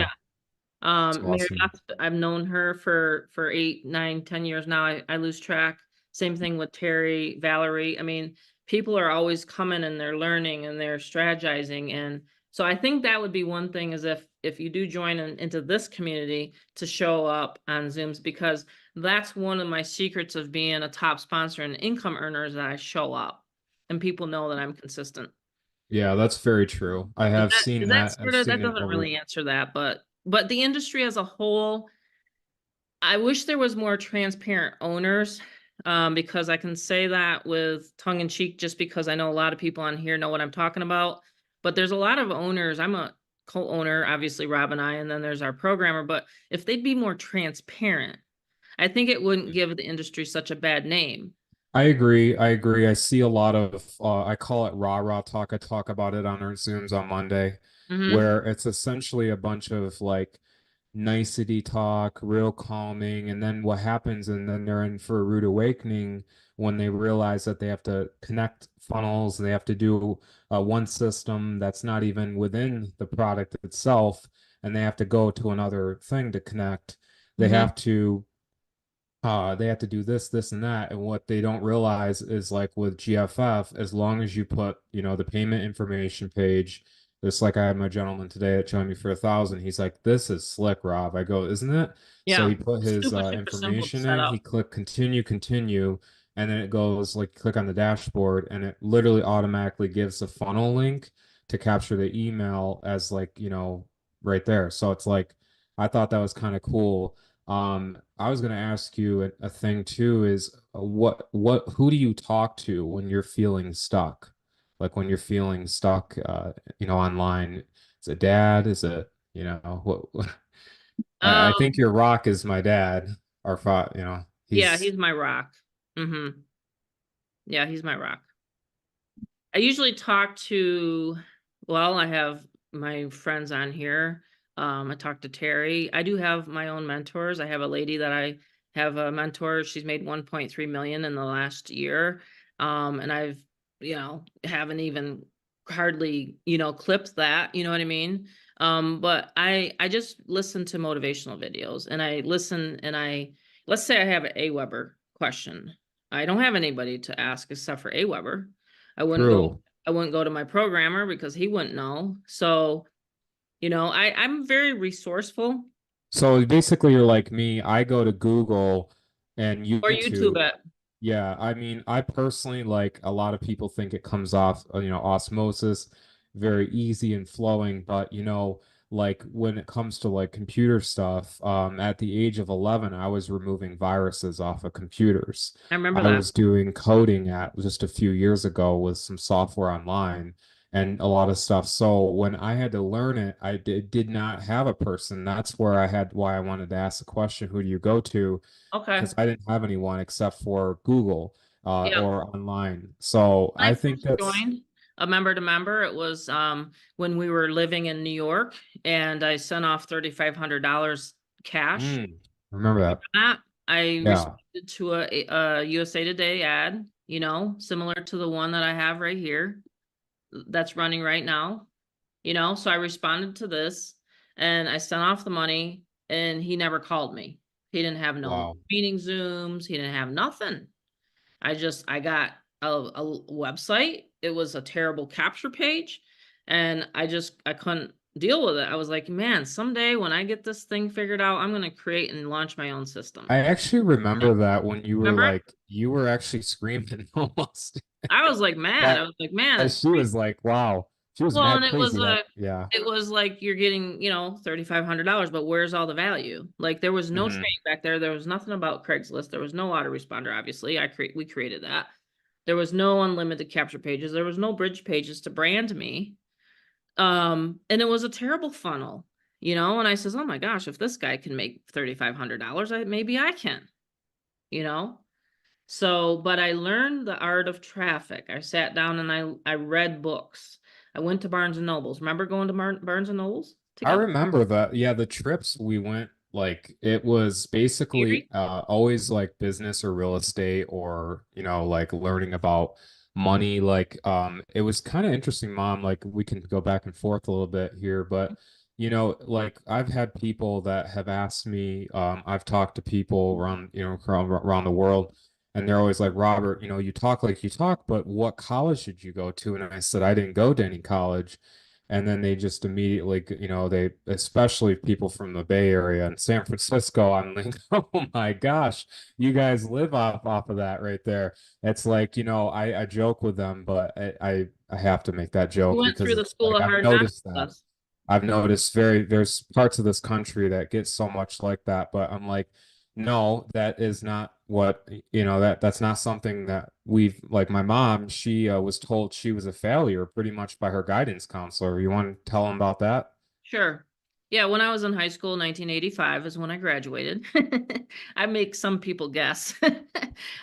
Yeah, it's Mary awesome. Beth, I've known her for 8, 9, 10 years now. I lose track. Same thing with Terry, Valerie. I mean, people are always coming and they're learning and they're strategizing. And so I think that would be one thing, is if you do join into this community, to show up on Zooms, because that's one of my secrets of being a top sponsor and income earner, is that I show up and people know that I'm consistent. Yeah, that's very true. I have Is seen that that. I've sort of, seen that it doesn't over. really answer that, but the industry as a whole, I wish there was more transparent owners, because I can say that with tongue in cheek, just because I know a lot of people on here know what I'm talking about. But there's a lot of owners. I'm a co-owner, obviously, Rob and I, and then there's our programmer. But if they'd be more transparent, I think it wouldn't give the industry such a bad name. I agree. I agree. I see a lot of I call it rah-rah talk. I talk about it on our Zooms on Monday, Mm-hmm. where it's essentially a bunch of like nicety talk, real calming, and then what happens, and then they're in for a rude awakening when they realize that they have to connect funnels and they have to do one system that's not even within the product itself, and they have to go to another thing to connect. They Mm-hmm. have to they have to do this, this, and that. And what they don't realize is like with GFF, as long as you put, the payment information page, just like I had my gentleman today that joined me for 1,000. He's like, "This is slick, Rob." I go, "Isn't it?" So Yeah. he put his Super, super simple to information set in, he up. clicked continue, continue, and then it goes like click on the dashboard and it literally automatically gives the funnel link to capture the email as like, right there. So it's like I thought that was kind of cool. I was going to ask you a thing too is who do you talk to when you're feeling stuck? Like when you're feeling stuck, online. Is it dad? Is it, what? I Um, think your rock is my dad. Our father, yeah, he's he's my rock. Mm-hmm. Yeah, he's my rock. I usually talk to, well, I have my friends on here. I talk to Terry. I do have my own mentors. I have a lady that I have a mentor. She's made 1.3 million in the last year. And I've, haven't even hardly, clipped that, you know what I mean? But I just listen to motivational videos, and I listen, and let's say I have an AWeber question. I don't have anybody to ask except for AWeber. I wouldn't go true. I wouldn't go to my programmer because he wouldn't know. So, I'm very resourceful. So basically, you're like me. I go to Google and Or YouTube YouTube. it. Yeah, I mean, I personally like a lot of people think it comes off, osmosis, very easy and flowing, but like when it comes to like computer stuff, at the age of 11, I was removing viruses off of computers. I remember I that. was doing coding at just a few years ago with some software online and a lot of stuff. So when I had to learn it, I did not have a person. That's why I wanted to ask the question, who do you go to? Okay. Because I didn't have anyone except for Google Yeah. or online. So When I I think first that's joined a member to member, it was when we were living in New York, and I sent off $3,500 cash. remember Remember that. that? I Yeah. responded to a USA Today ad, similar to the one that I have right here that's running right now. So I responded to this, and I sent off the money, and he never called me. He didn't have no Wow. meeting Zooms. He didn't have nothing. I got a website. It was a terrible capture page, and I couldn't deal with it. I was like, man, someday when I get this thing figured out, I'm going to create and launch my own system. I actually remember that when Remember? you were actually screaming almost. I was like mad. I That was like, man, that she was like, wow. She was well, and mad crazy that yeah. it was like you're getting, $3,500, but where's all the value? Like there was no Hmm. training back there. There was nothing about Craigslist. There was no autoresponder, obviously. We created that. There was no unlimited capture pages. There was no bridge pages to brand me. And it was a terrible funnel, and I says, oh my gosh, if this guy can make $3,500, maybe I can, you know? So, but I learned the art of traffic. I sat down and I read books. I went to Barnes and Nobles. Remember going to Barnes and Nobles I together? remember that. Yeah, the trips we went, like it was basically Theory? always like business or real estate or, like learning about money. Like it was kind of interesting, Mom. Like we can go back and forth a little bit here, but like I've had people that have asked me, I've talked to people around, around the world, And they're always like, Robert, you talk like you talk, but what college did you go to? And I said, I didn't go to any college. And then they just immediately, they, especially people from the Bay Area and San Francisco, I'm like, oh my gosh, you guys live off of that right there. It's like, I joke with them, but I have to make that You joke went because through the it's school like of I've hard knocks noticed with that. us. I've noticed there's parts of this country that get so much like that, but I'm like, no, that is not what, that's not something that we've, like my mom, she was told she was a failure pretty much by her guidance counselor. You want to tell them about that? Sure. Yeah, when I was in high school, 1985 is when I graduated. I make some people guess.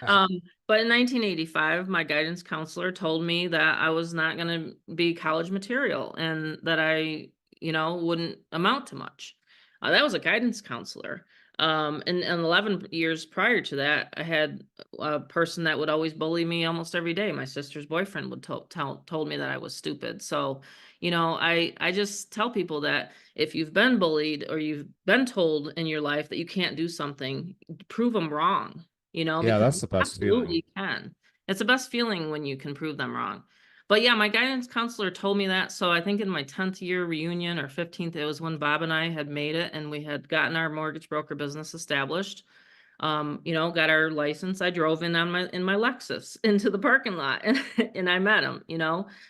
Um, but in 1985, my guidance counselor told me that I was not going to be college material and that I, wouldn't amount to much. That was a guidance counselor. And 11 years prior to that, I had a person that would always bully me almost every day. My sister's boyfriend would told me that I was stupid. So, I just tell people that if you've been bullied or you've been told in your life that you can't do something, prove them wrong, Yeah, because that's you the best feeling. absolutely can. It's the best feeling when you can prove them wrong. But yeah, my guidance counselor told me that. So I think in my 10th year reunion or 15th, it was when Bob and I had made it and we had gotten our mortgage broker business established. Got our license. I drove in my Lexus into the parking lot and I met him.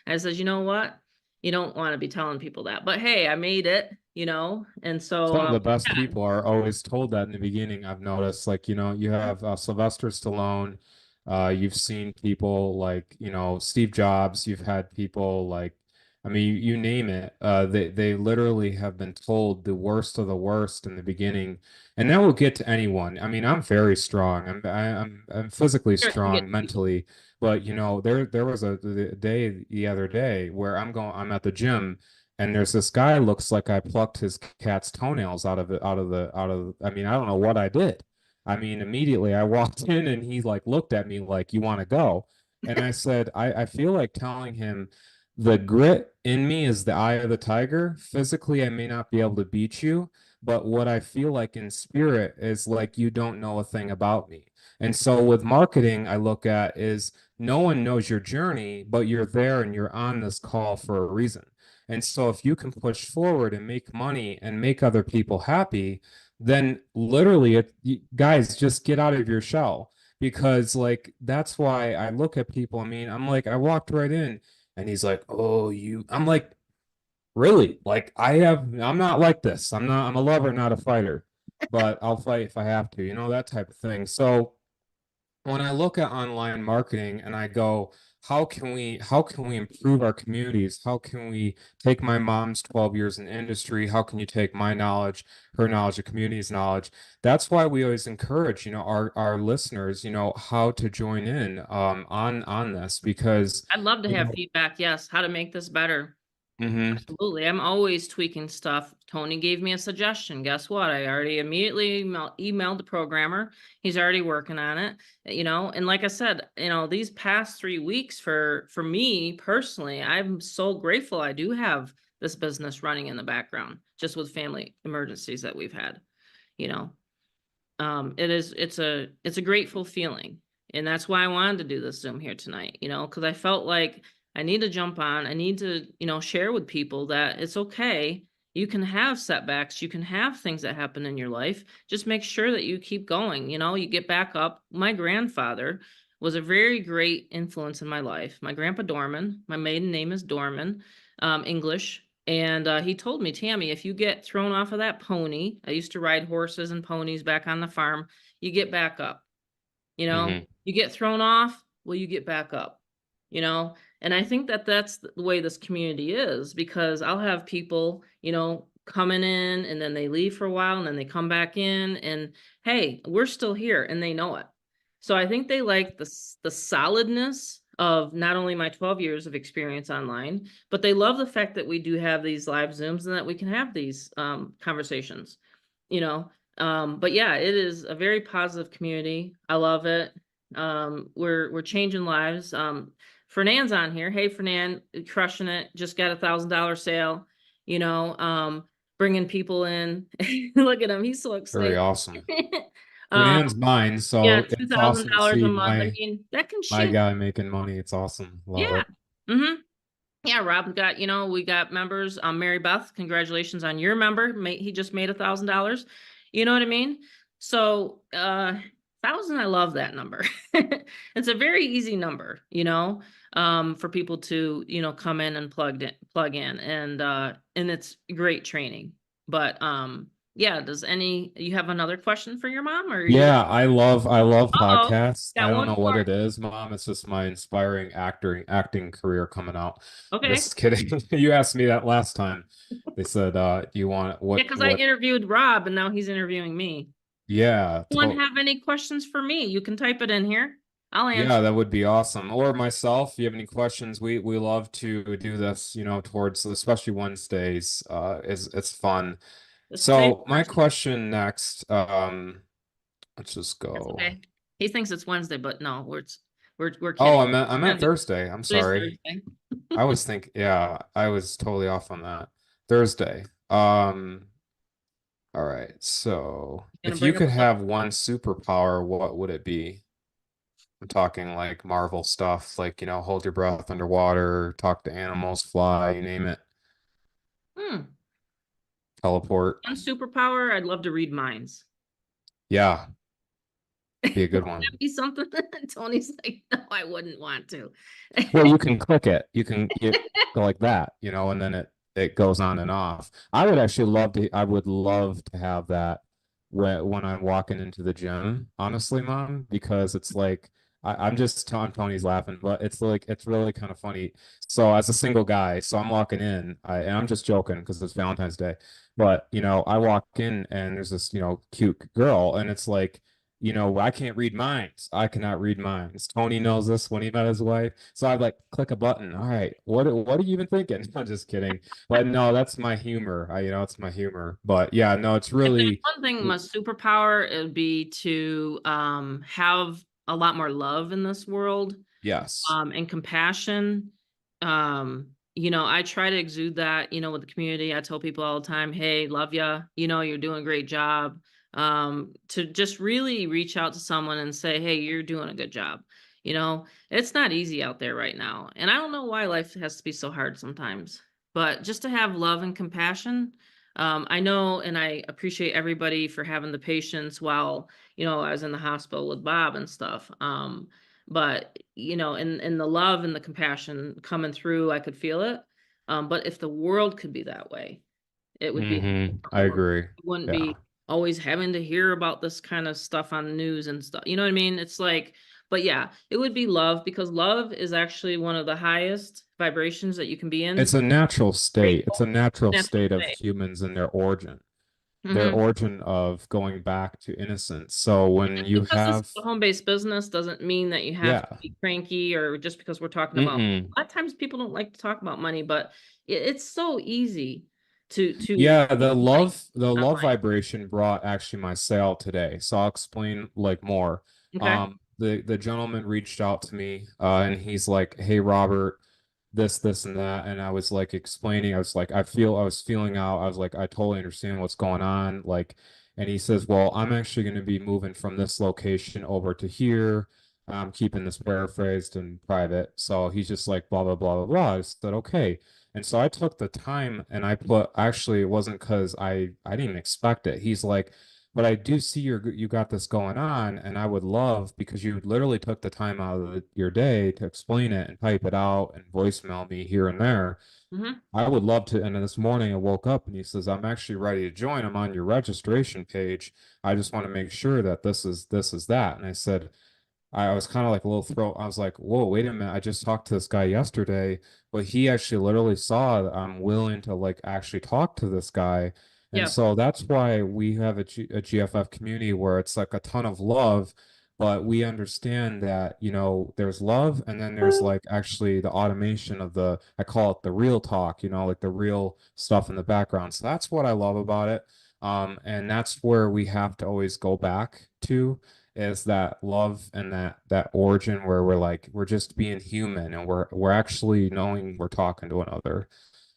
I says, you know what? You don't want to be telling people that, but hey, I made it. And so, Some of the best yeah, people are always told that in the beginning. I've noticed, like, you have Sylvester Stallone. You've seen people like, Steve Jobs. You've had people like, I mean, you name it. They literally have been told the worst of the worst in the beginning, and that will get to anyone. I mean, I'm very strong. I'm physically sure, you get strong people. mentally, but there was a day the other day where I'm at the gym and there's this guy looks like I plucked his cat's toenails I mean, I don't know what I did. I mean, immediately I walked in and he like looked at me like, you want to go? And I said, I feel like telling him the grit in me is the eye of the tiger. Physically, I may not be able to beat you, but what I feel like in spirit is like you don't know a thing about me. And so with marketing, I look at is no one knows your journey, but you're there and you're on this call for a reason. And so if you can push forward and make money and make other people happy, then literally guys just get out of your shell because like that's why I look at people. I mean, I'm like I walked right in and he's like, "Oh, you." I'm like, "Really? Like I'm not like this. I'm a lover, not a fighter, but I'll fight if I have to, that type of thing." So when I look at online marketing and I go, how can we improve our communities? How can we take my mom's 12 years in industry? How can you take my knowledge, her knowledge, the community's knowledge? That's why we always encourage, our listeners, how to join in on this because I'd love to you have know, feedback. Yes, how to make this better. mhm. Absolutely. I'm always tweaking stuff. Tony gave me a suggestion. Guess what? I already immediately emailed the programmer. He's already working on it. And like I said, these past 3 weeks for me personally, I'm so grateful I do have this business running in the background, just with family emergencies that we've had, you know. It's a grateful feeling. And that's why I wanted to do this Zoom here tonight, because I felt like I need to jump on. I need to, share with people that it's okay. You can have setbacks, you can have things that happen in your life. Just make sure that you keep going, you get back up. My grandfather was a very great influence in my life. My grandpa Dorman, my maiden name is Dorman, English. And he told me, Tammy, if you get thrown off of that pony, I used to ride horses and ponies back on the farm, you get back up. Mhm. You get thrown off, well, you get back up, and I think that that's the way this community is because I'll have people, coming in and then they leave for a while and then they come back in and hey, we're still here and they know it. So I think they like the solidness of not only my 12 years of experience online, but they love the fact that we do have these live Zooms and that we can have these conversations, you know. But yeah, it is a very positive community. I love it. We're changing lives. Fernand's on here. Hey, Fernand, crushing it. Just got $1,000 sale. You know, bringing people in. Look at him. He's so Very excited. awesome. Um, Fernand's mine, yeah, so two it's thousand awesome to dollars a see month. I my mean, that can my shift. guy making money. It's awesome. Love Yeah. it. Mm-hmm. Yeah, Rob's got, we got members. Mary Beth, congratulations on your member. He just made $1,000. You know what I mean? So, 1,000, I love that number. It's a very easy number, for people to, come in and plug in, and it's great training. But, yeah, you have another question for your mom, or are you Yeah, I love Uh-oh, podcasts. I got don't one know what more. it is, Mom. It's just my inspiring acting career coming out. Okay. Just kidding. You asked me that last time. They said, do you want Yeah, because I what interviewed Rob and now he's interviewing me. yeah, Anyone have any questions for me? You can type it in here. I'll yeah, answer. that would be awesome. Or myself, if you have any questions, we love to do this, towards especially Wednesdays. It's fun. Just type So my questions. question next, let's just That's go. okay. He thinks it's Wednesday, but no, we're Oh, kidding. I meant Thursday. I'm Today's sorry. Thursday. Yeah, I was totally off on that. Thursday. All right. So Gonna if you bring up could a book. have one superpower, what would it be? I'm talking like Marvel stuff, like, hold your breath underwater, talk to animals, fly, you name it, Hmm. teleport. One superpower, I'd love to read minds. Yeah, be a good Would one. that be something? Tony's like, no, I wouldn't want to. Well, you can click it. You go like that, and then it goes on and off. I would love to have that when I'm walking into the gym, honestly, Mom, because it's like I'm just Tony's laughing, but it's like it's really kind of funny. So as a single guy, so I'm walking in, and I'm just joking because it's Valentine's Day, but I walk in and there's this, cute girl, and it's like, I can't read minds. I cannot read minds. Tony knows this when he met his wife. So I'd like click a button. All right, what are you even thinking? I'm just kidding. But no, that's my humor. It's my humor. But yeah, no, it's If there's really one thing, my superpower, it would be to have a lot more love in this world, yes. and compassion. I try to exude that, with the community. I tell people all the time, hey, love ya, you're doing a great job. To just really reach out to someone and say, hey, you're doing a good job. It's not easy out there right now. And I don't know why life has to be so hard sometimes, but just to have love and compassion. I know, and I appreciate everybody for having the patience while, I was in the hospital with Bob and stuff. But in the love and the compassion coming through, I could feel it. But if the world could be that way, it would be a I different world. agree. It wouldn't Yeah. be always having to hear about this kind of stuff on the news and stuff. You know what I mean? It's like, but yeah, it would be love, because love is actually one of the highest vibrations that you can be in. It's a natural state. It's a Grateful. natural Natural state of state. humans and their Mm-hmm. origin of going back to innocence. So when Just you because this is have, a home-based business doesn't mean that you have to yeah. be cranky, or just because we're talking about, Mm-mm. a lot of times people don't like to talk about money, but it's so easy to Yeah, like the love online. vibration brought actually my sale today. So I'll explain like more. Okay. The gentleman reached out to me, and he's like, "Hey, Robert, this and that," and I was like explaining. I was like, I was feeling out. I was like, I totally understand what's going on. Like, and he says, "Well, I'm actually going to be moving from this location over to here. I'm keeping this paraphrased and private." So he's just like, blah blah blah blah blah. I said, okay. And so I took the time and I put, actually it wasn't because I didn't expect it. He's like, but I do see you got this going on, and I would love, because you literally took the time out of your day to explain it and type it out and voicemail me here and there. Mm-hmm. I would love to. And then this morning I woke up and he says, I'm actually ready to join. I'm on your registration page. I just want to make sure that this is that. And I said, I was kind of like a little throw. I was like, whoa, wait a minute. I just talked to this guy yesterday, but he actually literally saw that I'm willing to like actually talk to this guy. And Yeah. so that's why we have a GFF community where it's like a ton of love, but we understand that, there's love, and then there's like actually the automation of I call it the real talk, like the real stuff in the background. So that's what I love about it. And that's where we have to always go back to, is that love and that origin where we're just being human, and we're actually knowing we're talking to another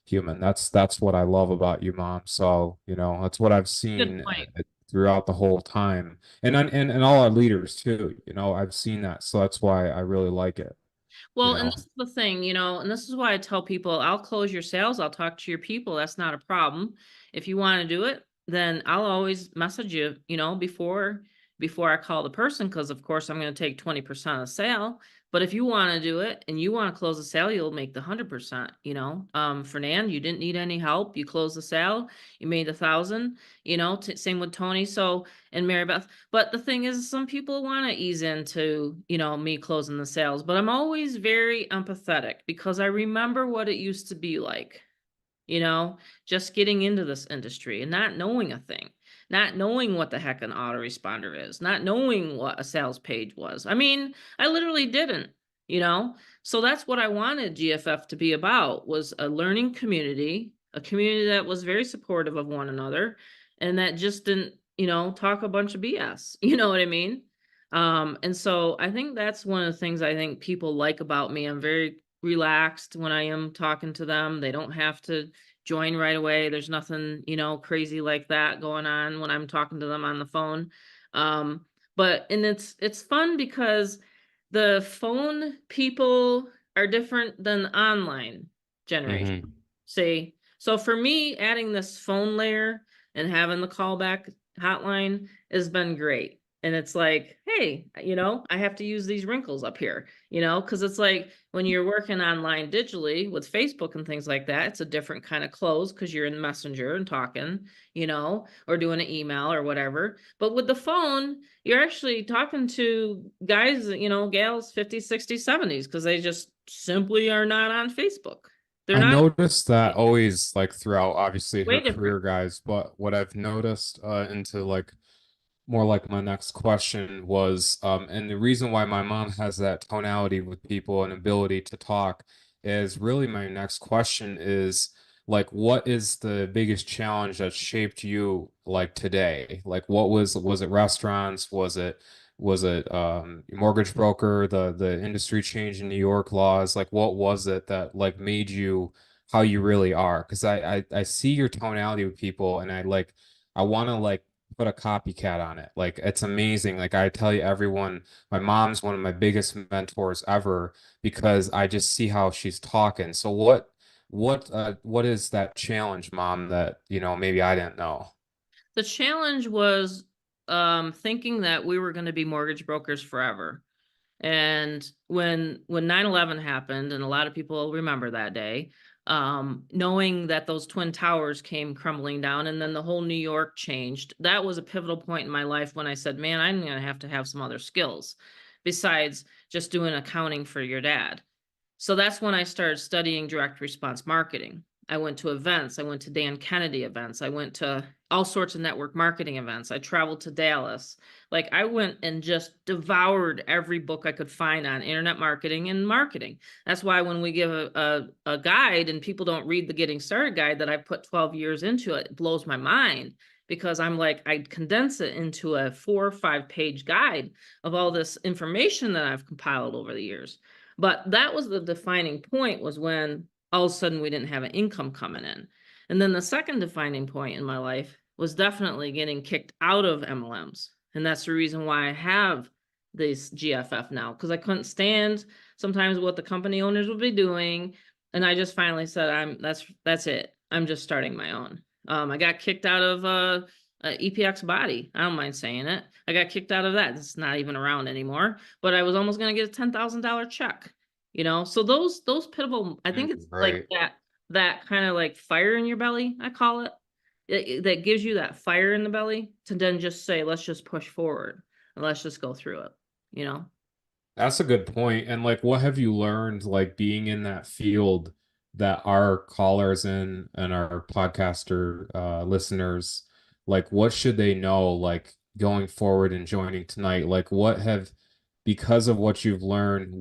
human. That's what I love about you, Mom. So, that's what I've Good seen. point. throughout the whole time. And all our leaders too, you know, I've seen that. So that's why I really like it, you Well, and know. this is the thing, and this is why I tell people, I'll close your sales, I'll talk to your people. That's not a problem. If you want to do it, then I'll always message you, before I call the person, because of course I'm going to take 20% of the sale. But if you want to do it and you want to close the sale, you'll make the 100%, Fernand, you didn't need any help. You closed the sale, you made 1,000, same with Tony. So, and Mary Beth. But the thing is, some people want to ease into, me closing the sales, but I'm always very empathetic because I remember what it used to be like, you know, just getting into this industry and not knowing a thing, not knowing what the heck an autoresponder is, not knowing what a sales page was. I mean, I literally didn't, you know? So that's what I wanted GFF to be about, was a learning community, a community that was very supportive of one another and that just didn't, talk a bunch of BS. You know what I mean? And so I think that's one of the things I think people like about me. I'm very relaxed when I am talking to them. They don't have to join right away. There's nothing, crazy like that going on when I'm talking to them on the phone. But and it's fun because the phone people are different than online generation. Hmm. See, so for me, adding this phone layer and having the callback hotline has been great. And it's like, hey, I have to use these wrinkles up here, because it's like when you're working online digitally with Facebook and things like that, it's a different kind of close because you're in Messenger and talking, or doing an email or whatever. But with the phone, you're actually talking to guys, gals 50s, 60s, 70s, because they just simply are not on Facebook. They're I not noticed that always like throughout obviously way her different. career, guys, but what I've noticed into like more like my next question was, and the reason why my mom has that tonality with people and ability to talk is really my next question is like, what is the biggest challenge that shaped you like today? Like, was it restaurants? Was it mortgage broker, the industry change in New York laws? Like, what was it that like made you how you really are? Because I see your tonality with people, and I want to like put a copycat on it. Like it's amazing. Like I tell you, everyone, my mom's one of my biggest mentors ever because I just see how she's talking. So what is that challenge, Mom, that maybe I didn't know? The challenge was thinking that we were going to be mortgage brokers forever. And when 9/11 happened, and a lot of people remember that day, knowing that those twin towers came crumbling down and then the whole New York changed, that was a pivotal point in my life when I said, man, I'm going to have some other skills besides just doing accounting for your dad. So that's when I started studying direct response marketing. I went to events. I went to Dan Kennedy events. I went to all sorts of network marketing events. I traveled to Dallas. Like I went and just devoured every book I could find on internet marketing and marketing. That's why when we give a guide and people don't read the Getting Started guide that I put 12 years into it, it blows my mind because I'm like, I condense it into a 4 or 5 page guide of all this information that I've compiled over the years. But that was the defining point, was when all of a sudden we didn't have an income coming in. And then the second defining point in my life was definitely getting kicked out of MLMs. And that's the reason why I have this GFF now, because I couldn't stand sometimes what the company owners would be doing. And I just finally said, that's it. I'm just starting my own. I got kicked out of EPX body. I don't mind saying it. I got kicked out of that. It's not even around anymore, but I was almost going to get a $10,000 check, So those pivotal, I think it's like Right. that kind of like fire in your belly, I call it. That gives you that fire in the belly to then just say, let's just push forward and let's just go through it, you know? That's a good point. And like, what have you learned, like being in that field that our callers and our podcaster listeners, like, what should they know, like going forward and joining tonight? Like, because of what you've learned,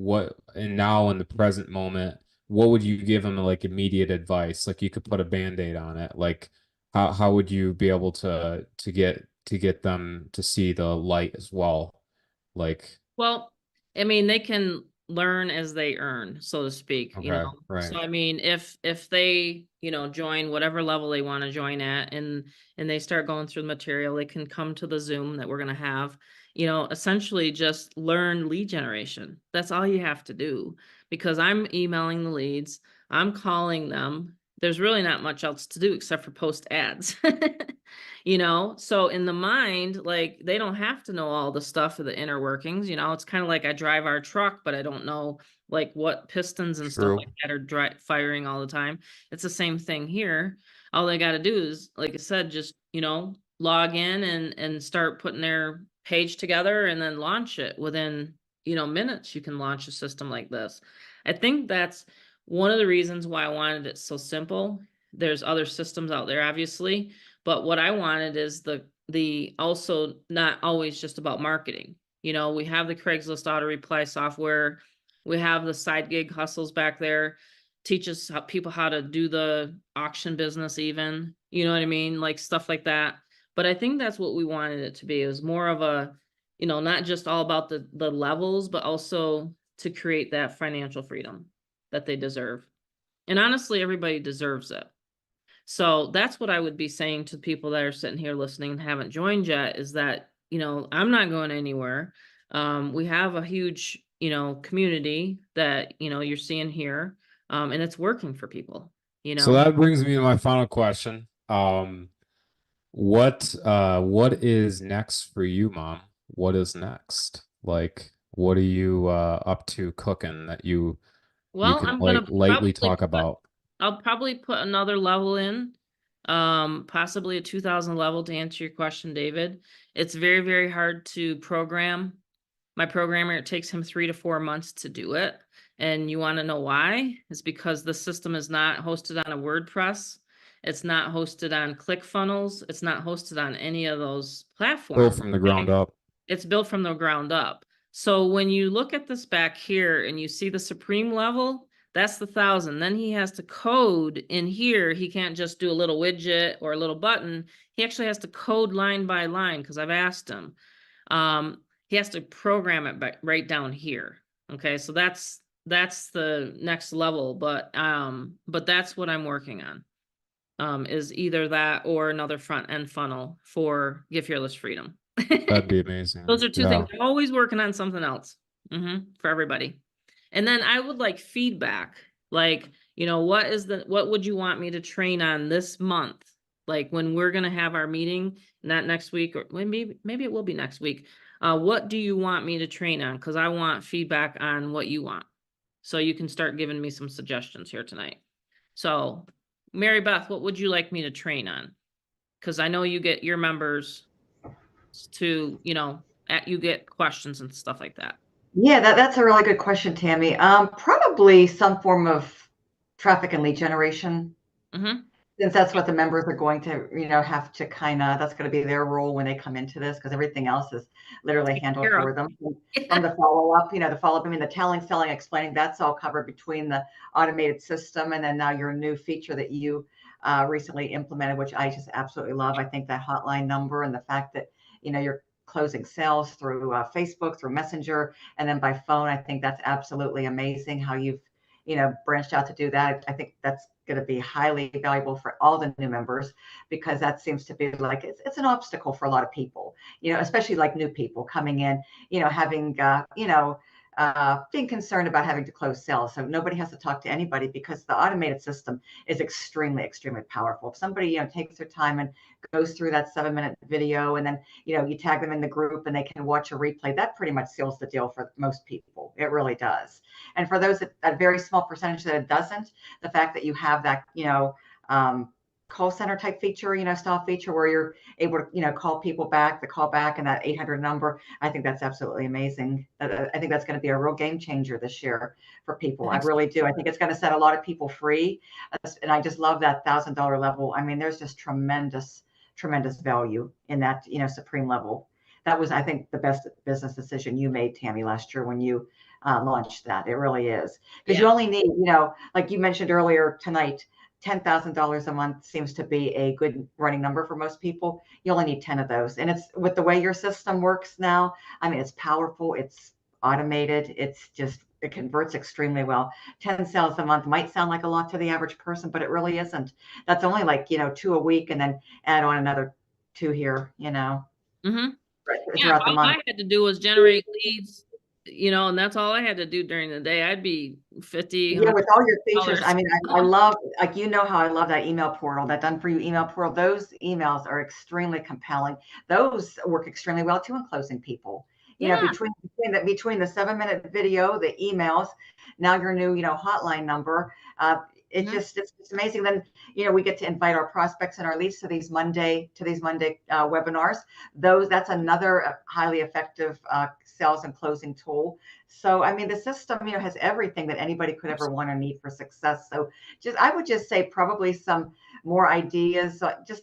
and now in the present moment, what would you give them like immediate advice? Like, you could put a band-aid on it. Like, how would you be able to get them to see the light as well? Like, Well, I mean, they can. learn as they earn, so to speak, you know. Okay, right. So I mean, if they, you know, join whatever level they want to join at, and they start going through the material, they can come to the Zoom that we're going to have, you know, essentially just learn lead generation. That's all you have to do, because I'm emailing the leads, I'm calling them. There's really not much else to do except for post ads. You know, so in the mind, like, they don't have to know all the stuff of the inner workings. You know, it's kind of like I drive our truck, but I don't know like what pistons and stuff True. like that are firing all the time. It's the same thing here. All they got to do is, like I said, just, you know, log in and start putting their page together and then launch it within, you know, minutes. You can launch a system like this. I think that's one of the reasons why I wanted it so simple. There's other systems out there, obviously, but what I wanted is the also not always just about marketing. You know, we have the Craigslist auto reply software. We have the side gig hustles back there, teaches people how to do the auction business even, you know what I mean? Like stuff like that. But I think that's what we wanted it to be. It was more of a, you know, not just all about the levels, but also to create that financial freedom that they deserve. And honestly, everybody deserves it. So that's what I would be saying to people that are sitting here listening and haven't joined yet, is that, you know, I'm not going anywhere. We have a huge, you know, community that, you know, you're seeing here, and it's working for people, you So know. that brings me to my final question. What is next for you, Mom? What is next? Like, what are you up to cooking that you Well, can I'm like gonna lightly talk about? I'll probably put another level in, possibly a 2000 level, to answer your question, David. It's very, very hard to program. My programmer, it takes him 3 to 4 months to do it. And you want to know why? It's because the system is not hosted on a WordPress. It's not hosted on ClickFunnels. It's not hosted on any of those Built platforms. from the ground up. It's built from the ground up. So when you look at this back here and you see the supreme level, that's the 1000. Then he has to code in here. He can't just do a little widget or a little button. He actually has to code line by line, because I've asked him. He has to program it right down here. Okay, so that's the next level, but that's what I'm working on. Is either that or another front end funnel for Give Fearless Freedom. That'd be amazing. Those are two Yeah. things. I'm always working on something else, for everybody. And then I would like feedback. Like, you know, what would you want me to train on this month? Like when we're gonna have our meeting, not next week, or maybe it will be next week. What do you want me to train on? Because I want feedback on what you want. So you can start giving me some suggestions here tonight. So, Mary Beth, what would you like me to train on? Because I know you get your members to, you know, you get questions and stuff like that. Yeah, that's a really good question, Tammy. Probably some form of traffic and lead generation, Mm-hmm. since that's what the members are going to, have to that's going to be their role when they come into this, because everything else is literally Take handled care of. for them. From the follow-up, the follow-up, I mean, the telling, selling, explaining, that's all covered between the automated system and then now your new feature that you recently implemented, which I just absolutely love. I think that hotline number and the fact that, you're closing sales through Facebook, through Messenger, and then by phone, I think that's absolutely amazing how you've, branched out to do that. I think that's going to be highly valuable for all the new members, because that seems to be like it's an obstacle for a lot of people, especially like new people coming in, having being concerned about having to close sales. So nobody has to talk to anybody, because the automated system is extremely, extremely powerful. If somebody, takes their time and goes through that 7-minute video, and then, you tag them in the group and they can watch a replay, that pretty much seals the deal for most people. It really does. And for those that very small percentage that it doesn't, the fact that you have that, call center type feature, style feature where you're able to, call people back, the call back and that 800 number. I think that's absolutely amazing. I think that's going to be a real game changer this year for people. I really do. I think it's going to set a lot of people free. And I just love that $1,000 level. I mean, there's just tremendous, tremendous value in that, supreme level. That was, I think, the best business decision you made, Tammy, last year when you launched that. It really is. Because you only need, like you mentioned earlier tonight, $10,000 a month seems to be a good running number for most people. You only need 10 of those. And it's with the way your system works now. I mean, it's powerful. It's automated. It's it converts extremely well. 10 sales a month might sound like a lot to the average person, but it really isn't. That's only like, 2 a week, and then add on another 2 here, Mm-hmm. Yeah, throughout the all month. I had to do was generate leads, and that's all I had to do during the day. I'd be 50, Yeah, with all your features. $100. I mean, I love, like, how I love that email portal, that done for you email portal. Those emails are extremely compelling. Those work extremely well too in closing people. Yeah. Between the 7-minute video, the emails, now your new, hotline number. It's it's amazing. Then, we get to invite our prospects and our leads to these Monday webinars. That's another highly effective sales and closing tool. So, I mean, the system, has everything that anybody could ever want or need for success. So I would just say probably some more ideas, just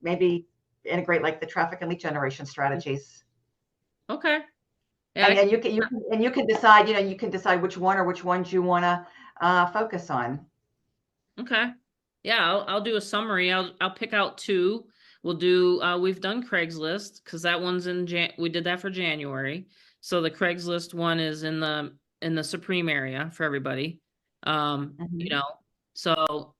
maybe integrate like the traffic and lead generation strategies. Okay. Yeah, And you can decide, which ones you want to focus on. okay. Yeah, I'll do a summary. I'll pick out 2. We'll do we've done Craigslist because that one's we did that for January. So the Craigslist one is in the Supreme area for everybody. So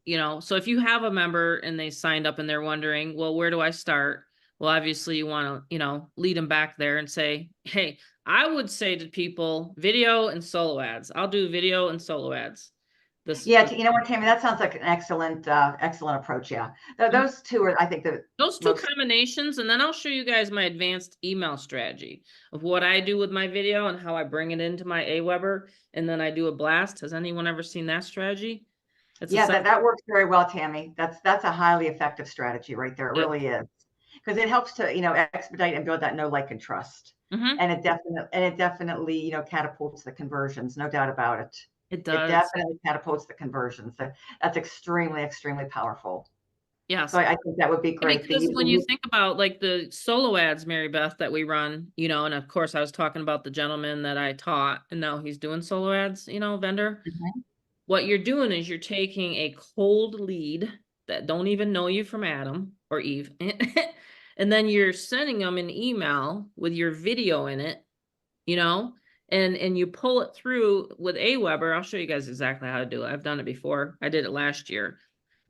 if you have a member and they signed up and they're wondering, well, where do I start? Well, obviously you want to, lead them back there and say, hey, I would say to people, video and solo ads. I'll do video and solo ads. Yeah, you know what, Tammy, that sounds like an excellent approach. Yeah, those 2 are, I think, those 2 combinations, and then I'll show you guys my advanced email strategy of what I do with my video and how I bring it into my Aweber, and then I do a blast. Has anyone ever seen that strategy? That works very well, Tammy. That's a highly effective strategy right there. It really is, because it helps to expedite and build that know, like, and trust, and it definitely catapults the conversions, no doubt about it. It does. It definitely catapults the conversions. So that's extremely, extremely powerful. Yes. So I think that would be great. Because when you think about like the solo ads, Mary Beth, that we run, and of course I was talking about the gentleman that I taught, and now he's doing solo ads, vendor. What you're doing is you're taking a cold lead that don't even know you from Adam or Eve, and then you're sending them an email with your video in it, and you pull it through with Aweber. I'll show you guys exactly how to do it. I've done it before. I did it last year,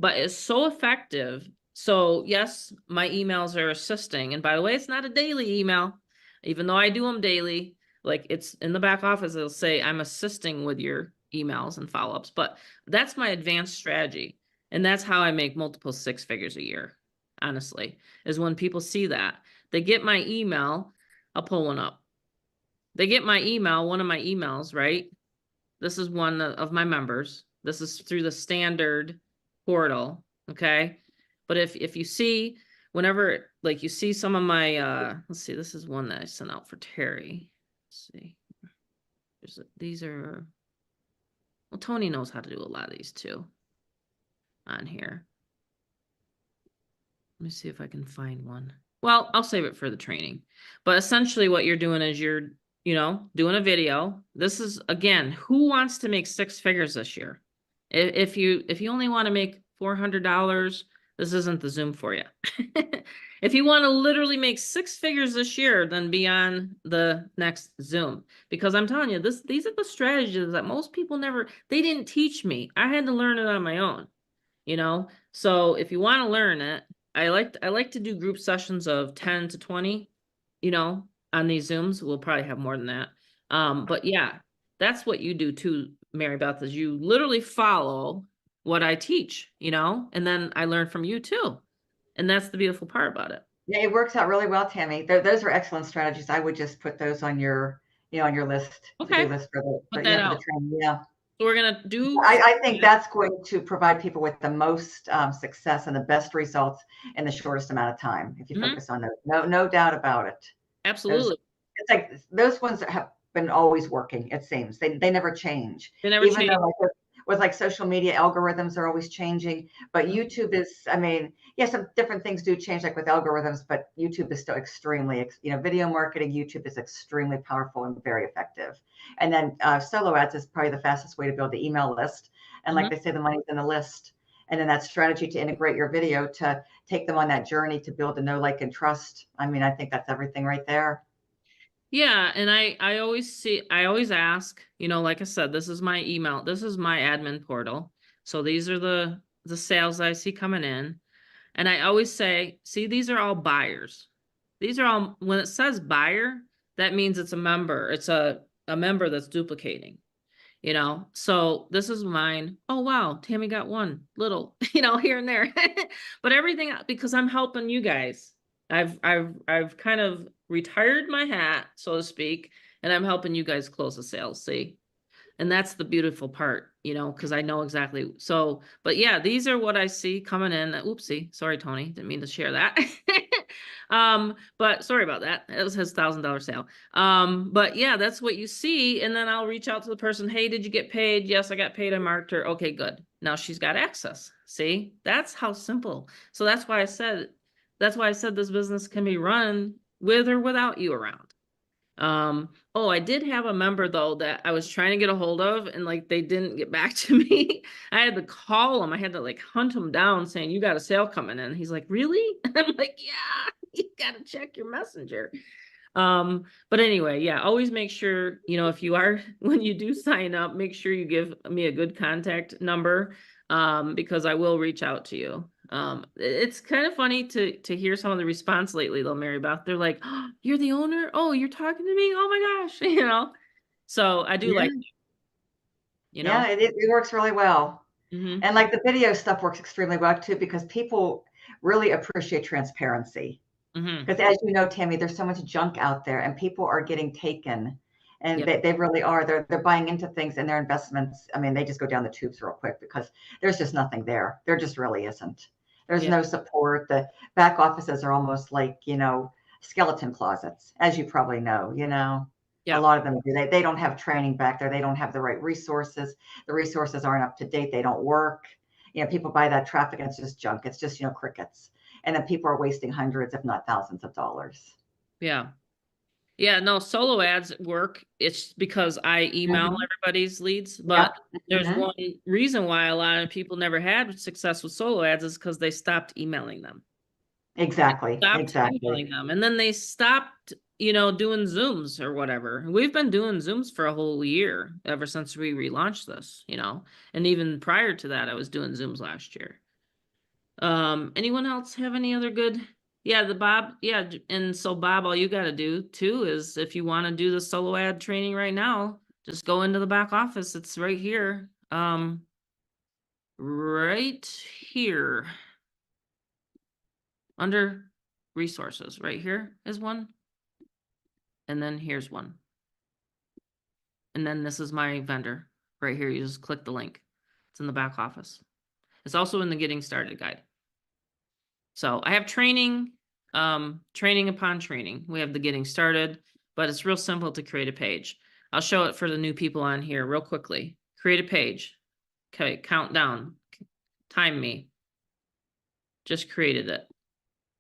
but it's so effective. So yes, my emails are assisting. And by the way, it's not a daily email, even though I do them daily. Like, it's in the back office, it'll say I'm assisting with your emails and follow-ups, but that's my advanced strategy. And that's how I make multiple 6 figures a year, honestly, is when people see that. They get my email. I'll pull one up. They get my email, one of my emails, right? This is one of my members. This is through the standard portal, okay? But if you see, whenever, like, you see some of my, let's see, this is one that I sent out for Terry. Let's see. These are, well, Tony knows how to do a lot of these too on here. Let me see if I can find one. Well, I'll save it for the training. But essentially what you're doing is you're doing a video. This is, again, who wants to make 6 figures this year? If you only want to make $400, this isn't the Zoom for you. If you want to literally make 6 figures this year, then be on the next Zoom, because I'm telling you, these are the strategies that most people they didn't teach me. I had to learn it on my own, So if you want to learn it, I like to do group sessions of 10 to 20, on these Zooms. We'll probably have more than that. But yeah, that's what you do too, Mary Beth, is you literally follow what I teach, and then I learn from you too. And that's the beautiful part about it. Yeah, it works out really well, Tammy. Those are excellent strategies. I would just put those on your, on your list. Okay. To-do list for the training. Yeah. So we're going to do. I think that's going to provide people with the most success and the best results in the shortest amount of time, if you focus on those. No doubt about it. Absolutely. It's like those ones that have been always working, it seems. They never change. They never change. Though, like, with like social media algorithms are always changing, but YouTube is, I mean, some different things do change, like with algorithms, but YouTube is still extremely, video marketing, YouTube is extremely powerful and very effective. And then solo ads is probably the fastest way to build the email list. And like they say, the money's in the list. And then that strategy to integrate your video to take them on that journey to build a know, like, and trust. I mean, I think that's everything right there. Yeah, and I always ask, like I said, this is my email, this is my admin portal. So these are the sales I see coming in. And I always say, see, these are all buyers. These are all, when it says buyer, that means it's a member. It's a member that's duplicating, So this is mine. Oh, wow. Tammy got one little, here and there, but everything, because I'm helping you guys. I've kind of retired my hat, so to speak, and I'm helping you guys close the sales. See? And that's the beautiful part, because I know exactly. So, but yeah, these are what I see coming in. Oopsie. Sorry, Tony. Didn't mean to share that. But sorry about that. It was his $1,000 sale. But yeah, that's what you see. And then I'll reach out to the person. Hey, did you get paid? Yes, I got paid. I marked her. Okay, good. Now she's got access. See, that's how simple. So that's why I said this business can be run with or without you around. Oh, I did have a member though that I was trying to get a hold of, and like they didn't get back to me. I had to call him. I had to like hunt him down saying, you got a sale coming in. He's like, really? I'm like, yeah, you gotta check your messenger. But anyway, yeah, always make sure, if you are, when you do sign up, make sure you give me a good contact number, because I will reach out to you. It's kind of funny to hear some of the response lately though, Mary Beth. They're like, oh, you're the owner? Oh, you're talking to me? Oh my gosh, So I do like, Yeah, it works really well. Mhm. And like the video stuff works extremely well too, because people really appreciate transparency. Mhm. Because as you know, Tammy, there's so much junk out there and people are getting taken, and Yep. they really are. They're buying into things, and their investments, I mean, they just go down the tubes real quick because there's just nothing there. There just really isn't. There's Yep. no support. The back offices are almost like, skeleton closets, as you probably know, a Yep. lot of them do. They don't have training back there. They don't have the right resources. The resources aren't up to date. They don't work. People buy that traffic and it's just junk. It's just, crickets. And then people are wasting hundreds, if not thousands of dollars. Yeah. Yeah, no, solo ads work. It's because I email Mhm. everybody's leads, Yep. but there's Mhm. one reason why a lot of people never had success with solo ads is because they stopped emailing them. Exactly. Stopped Exactly. emailing them. And then they stopped, doing Zooms or whatever. We've been doing Zooms for a whole year ever since we relaunched this, and even prior to that, I was doing Zooms last year. Anyone else have any other good? Yeah, and so Bob, all you got to do too is if you want to do the solo ad training right now, just go into the back office. It's right here. Right here. Under resources, right here is one. And then here's one. And then this is my vendor right here. You just click the link. It's in the back office. It's also in the getting started guide. So I have training, training upon training. We have the getting started, but it's real simple to create a page. I'll show it for the new people on here real quickly. Create a page. Okay, countdown. Time me. Just created it.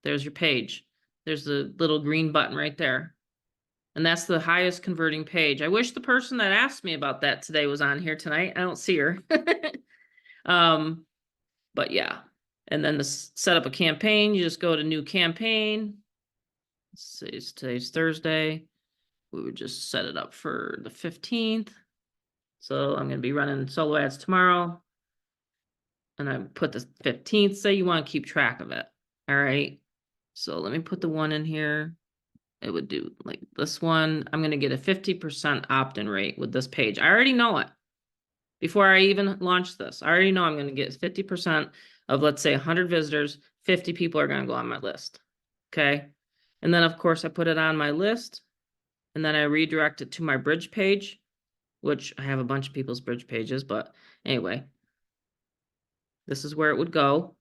There's your page. There's the little green button right there. And that's the highest converting page. I wish the person that asked me about that today was on here tonight. I don't see her. But yeah. And then to set up a campaign, you just go to new campaign. Let's see, today's Thursday. We would just set it up for the 15th. So I'm going to be running solo ads tomorrow. And I put the 15th, say you want to keep track of it. All right. So let me put the one in here. It would do like this one. I'm going to get a 50% opt-in rate with this page. I already know it. Before I even launch this, I already know I'm going to get 50% of, let's say 100 visitors, 50 people are going to go on my list. Okay. And then of course I put it on my list and then I redirect it to my bridge page, which I have a bunch of people's bridge pages, but anyway, this is where it would go.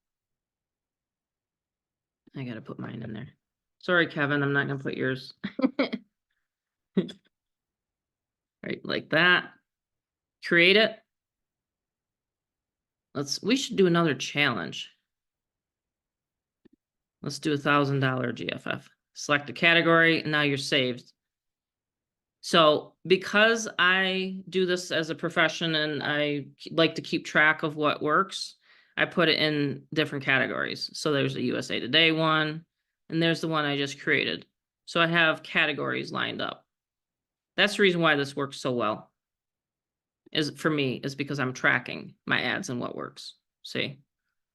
I got to put mine in there. Sorry, Kevin, I'm not going to put yours. Right, like that. Create it. We should do another challenge. Let's do $1,000 GFF. Select a category, and now you're saved. So because I do this as a profession and I like to keep track of what works, I put it in different categories. So there's a USA Today one, and there's the one I just created. So I have categories lined up. That's the reason why this works so well. Is for me, is because I'm tracking my ads and what works. See?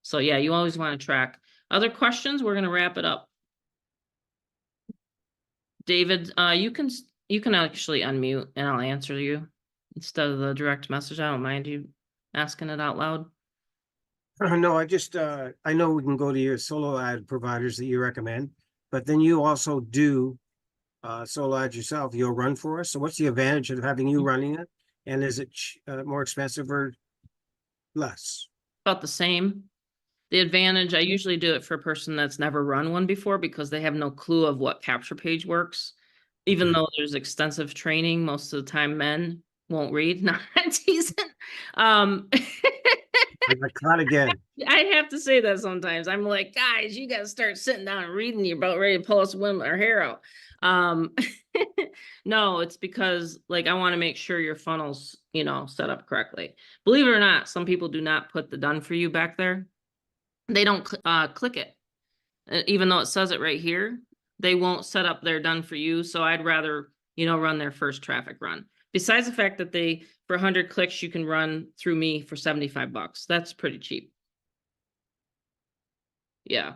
So yeah, you always want to track. Other questions? We're going to wrap it up. David, you can actually unmute and I'll answer you instead of the direct message. I don't mind you asking it out loud. No, I know we can go to your solo ad providers that you recommend, but then you also do solo ads yourself. You'll run for us. So what's the advantage of having you running it? And is it more expensive or less? About the same. The advantage, I usually do it for a person that's never run one before because they have no clue of what capture page works. Even though there's extensive training, most of the time men won't read. No, I'm teasing. I caught again. I have to say that sometimes. I'm like, guys, you got to start sitting down and reading. You're about ready to pull us women our hair out. No, it's because like I want to make sure your funnel's, you know, set up correctly. Believe it or not, some people do not put the done for you back there. They don't click it. Even though it says it right here, they won't set up their done for you. So I'd rather, you know, run their first traffic run. Besides the fact that they, for 100 clicks, you can run through me for 75 bucks. That's pretty cheap. Yeah.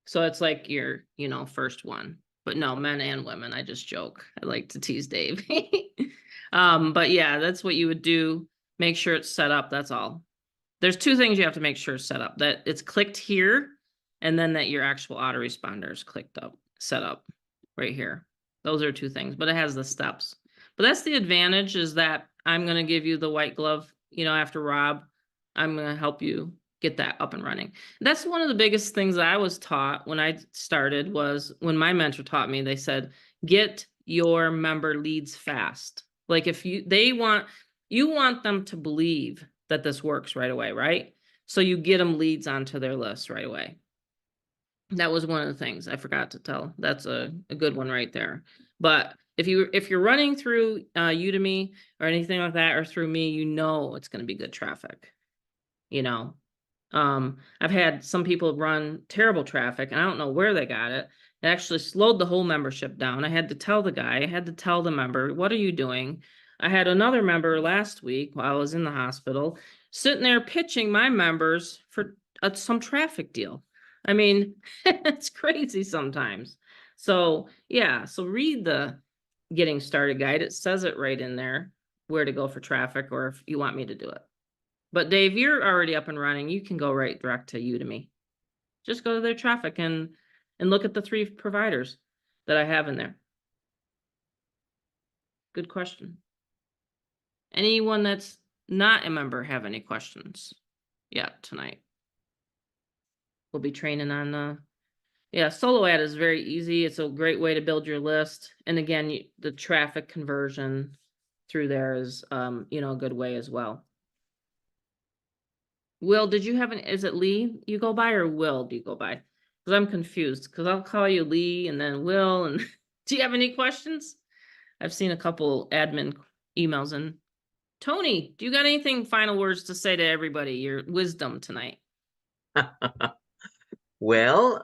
So it's like your, you know, first one. But no, men and women, I just joke. I like to tease Dave. But yeah, that's what you would do. Make sure it's set up. That's all. There's two things you have to make sure is set up. That it's clicked here, and then that your actual autoresponder is clicked up, set up right here. Those are two things, but it has the steps. But that's the advantage, is that I'm going to give you the white glove, you know, after Rob. I'm going to help you get that up and running. That's one of the biggest things that I was taught when I started, was when my mentor taught me, they said, get your member leads fast. Like if you want them to believe that this works right away, right? So you get them leads onto their list right away. That was one of the things I forgot to tell. That's a good one right there. But if you're running through Udemy or anything like that, or through me, you know it's going to be good traffic. You know, I've had some people run terrible traffic, and I don't know where they got it. It actually slowed the whole membership down. I had to tell the guy, I had to tell the member, what are you doing? I had another member last week while I was in the hospital sitting there pitching my members for some traffic deal. I mean, it's crazy sometimes. So yeah, so read the getting started guide. It says it right in there where to go for traffic, or if you want me to do it. But Dave, you're already up and running. You can go right direct to Udemy. Just go to their traffic and look at the 3 providers that I have in there. Good question. Anyone that's not a member have any questions yet tonight? We'll be training on yeah, solo ad is very easy. It's a great way to build your list. And again, the traffic conversion through there is you know, a good way as well. Will, did you have is it Lee you go by, or Will do you go by? Because I'm confused, because I'll call you Lee and then Will. And do you have any questions? I've seen a couple admin emails. And Tony, do you got anything final words to say to everybody? Your wisdom tonight. Well,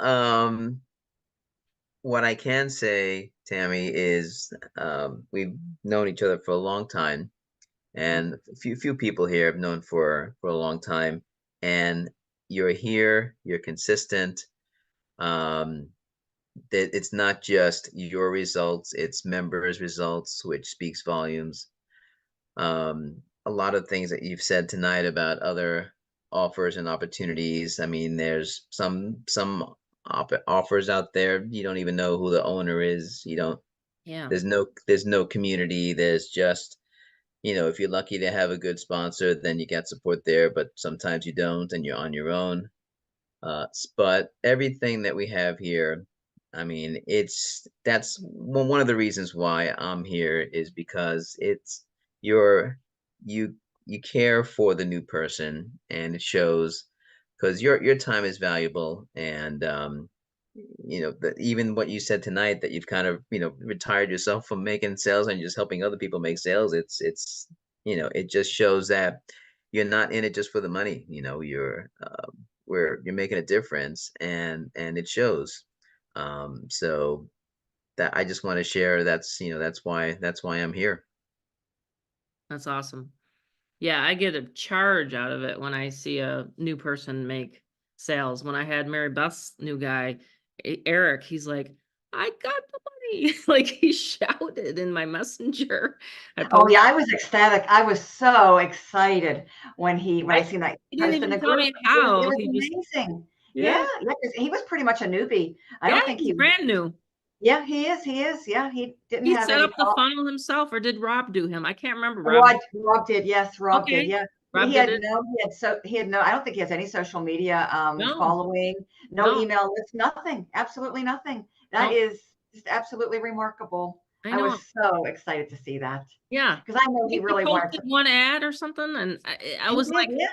what I can say, Tammy, is we've known each other for a long time, and a few people here have known for a long time, and you're here, you're consistent. It's not just your results, it's members' results, which speaks volumes. A lot of things that you've said tonight about other offers and opportunities. I mean, there's some offers out there, you don't even know who the owner is. You don't, Yeah. there's no community. There's just, you know, if you're lucky to have a good sponsor, then you get support there, but sometimes you don't and you're on your own. But everything that we have here, I mean, that's one of the reasons why I'm here, is because it's you care for the new person, and it shows, because your time is valuable. And you know, even what you said tonight, that you've kind of, you know, retired yourself from making sales and you're just helping other people make sales. It's you know, it just shows that you're not in it just for the money. You know, you're where you're making a difference, and it shows. So that I just want to share. That's, that's why I'm here. That's awesome. Yeah, I get a charge out of it when I see a new person make sales. When I had Mary Beth's new guy, Eric, he's like, I got the money. Like he shouted in my messenger. I Oh posted, yeah, I was ecstatic. I was so excited when I right? seen that He didn't post in even the tell group. me how. It was He just, amazing. Yeah, yeah, yeah, 'cause he was pretty much a newbie. I yeah, don't think he's he brand new. Yeah, he is. He is. Yeah, he didn't He have set any up the help. funnel himself, or did Rob do him? I can't remember. Rob. Rob did. Yes, Rob did. Okay. Yeah. Rob did it. He had no, I don't think he has any social media No, following, no no, email list, nothing. Absolutely nothing. That no. is just absolutely remarkable. I I was know. so excited to see that Yeah. because I know I he think he really wanted posted to. one ad or something, and I He was did, like, yeah.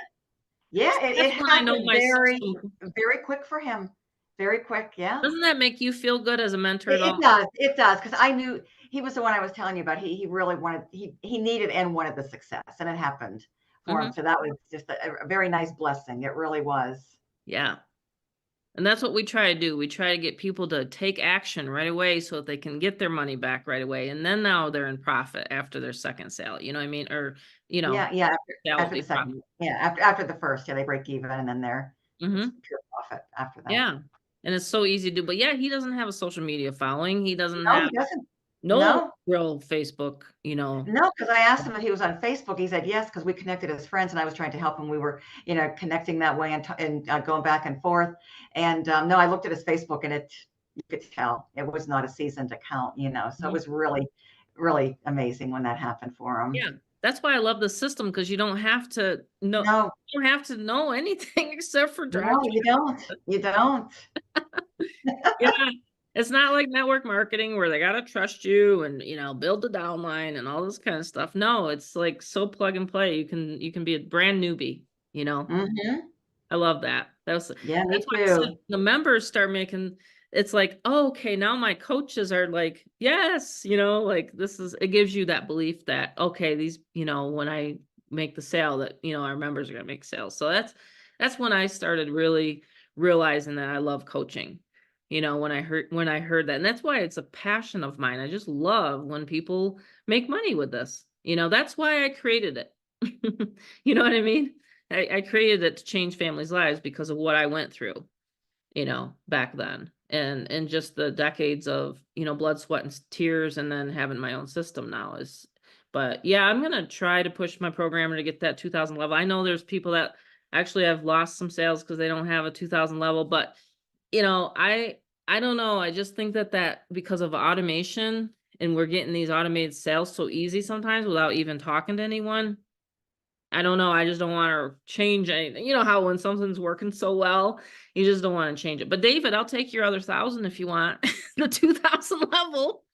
Yeah, it that's when I know happened my very, system. very quick for him. Very quick. Yeah. Doesn't that make you feel good as a mentor at It all? does. It does. Because I knew he was the one I was telling you about. He really wanted, he needed and wanted the success, and it happened for him. Mhm. So that was just a very nice blessing. It really was. Yeah. And that's what we try to do. We try to get people to take action right away so that they can get their money back right away. And then now they're in profit after their second sale. You know what I mean? Or, Yeah, yeah. sale will After be the profit. second, yeah, after the first, yeah, they break even, and then it's Mhm. pure profit after that. Yeah. And it's so easy to do. But yeah, he doesn't have a social media following. He doesn't No, have he doesn't. no No, real Facebook, you know. no, because I asked him if he was on Facebook. He said yes, because we connected as friends, and I was trying to help him. We were, connecting that way and going back and forth. And no, I looked at his Facebook, and you could tell it was not a seasoned account. So it Mhm. was really, really amazing when that happened for him. Yeah. That's why I love the system, because you don't have to know No, you don't have to know anything except for drive. no, you don't. You don't. Yeah. It's not like network marketing where they gotta trust you and build the downline and all this kind of stuff. No, it's like so plug and play. You can be a brand newbie, you know. Hmm. I love that. Yeah, me That's why I said too. the members start making it's like, oh, okay, now my coaches are like, yes, like it gives you that belief that okay, these, when I make the sale that, our members are gonna make sales. So that's when I started really realizing that I love coaching. When I heard that. And that's why it's a passion of mine. I just love when people make money with this. That's why I created it. You know what I mean? I created it to change families' lives because of what I went through, back then. And just the decades of, blood, sweat, and tears, and then having my own system now but yeah, I'm gonna try to push my programmer to get that 2000 level. I know there's people that actually have lost some sales because they don't have a 2000 level, but I don't know. I just think that because of automation and we're getting these automated sales so easy sometimes without even talking to anyone. I don't know. I just don't want to change anything. You know how when something's working so well, you just don't want to change it. But David, I'll take your other 1,000 if you want the 2,000 level.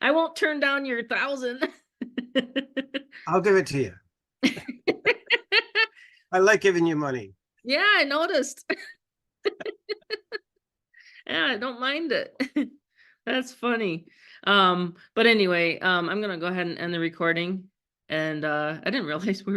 I won't turn down your 1,000. I'll give it to you. I like giving you money. Yeah, I noticed. Yeah, I don't mind it. That's funny. But anyway, I'm gonna go ahead and end the recording. And I didn't realize we were